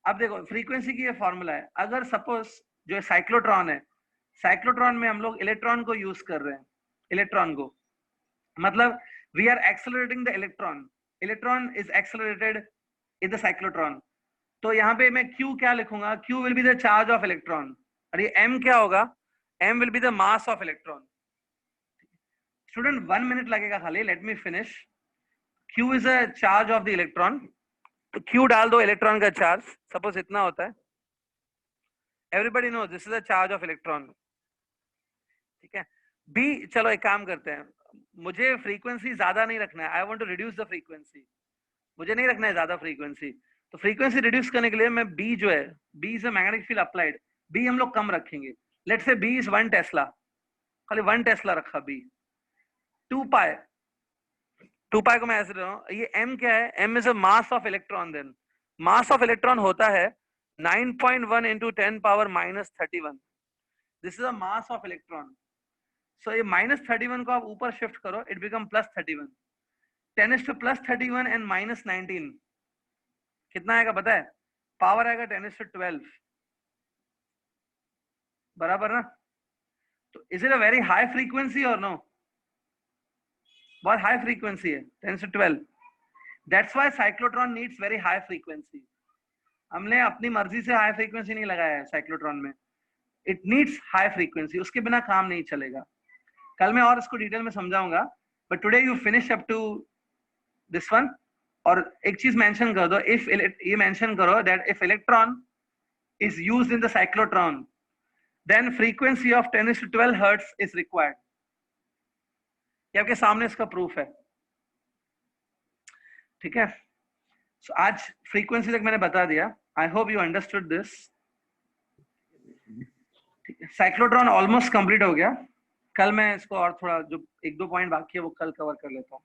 अब देखो फ्रीक्वेंसी की ये फॉर्मूला है। अगर सपोज जो साइक्लोट्रॉन है, साइक्लोट्रॉन में हम लोग इलेक्ट्रॉन को यूज कर रहे हैं, इलेक्ट्रॉन को, मतलब we are accelerating the electron, electron is accelerated in the cyclotron. तो यहाँ पे मैं Q क्या लिखूंगा? Q will be the charge of electron, और ये M क्या होगा? M will be the mass of electron. Student 1 minute लगेगा खाली, let me finish. Q is a charge of the electron, तो Q डाल दो इलेक्ट्रॉन का चार्ज, सपोज इतना होता है। Everybody know this is a charge of electron. ठीक है, B, चलो एक काम करते हैं, मुझे फ्रीक्वेंसी ज्यादा नहीं रखना है, I want to reduce the frequency, मुझे नहीं रखना है ज्यादा फ्रीक्वेंसी। तो फ्रीक्वेंसी रिड्यूस करने के लिए मैं B जो है, B is a magnetic field applied, B हम लोग कम रखेंगे। Let's say B is 1 Tesla, खाली 1 टेस्ला रखा B। 2 पाई, 2 पाई को मैं ऐसे रहा हूं, ये M क्या है? M is a mass of electron. Then mass of electron होता है 9.1 into 10 power minus 31। This is a mass of electron. So ये -31 को आप ऊपर शिफ्ट करो, इट बिकम +31। 10 to +31 and -19 कितना आएगा पता है? पावर आएगा 10 to 12, बराबर ना? तो is it a very high frequency और नो? बहुत हाई फ्रीक्वेंसी है, 10 to 12। That's why cyclotron needs very high frequency. हमने अपनी मर्जी से हाई फ्रीक्वेंसी नहीं लगाया है साइक्लोट्रॉन में, इट नीड्स हाई फ्रीक्वेंसी, उसके बिना काम नहीं चलेगा। कल मैं और इसको डिटेल में समझाऊंगा, but today you finish up to this one. और एक चीज मेंशन कर दो, इफ ये मेंशन करो that if electron is used in the cyclotron, then frequency of 10 to 12 hertz is required। ये आपके सामने इसका प्रूफ है। ठीक है, so आज फ्रीक्वेंसी तक मैंने बता दिया, आई होप यू अंडरस्टूड दिस। ठीक है, साइक्लोट्रॉन ऑलमोस्ट कंप्लीट हो गया। कल मैं इसको और थोड़ा जो 1-2 पॉइंट बाकी है वो कल कवर कर लेता हूँ।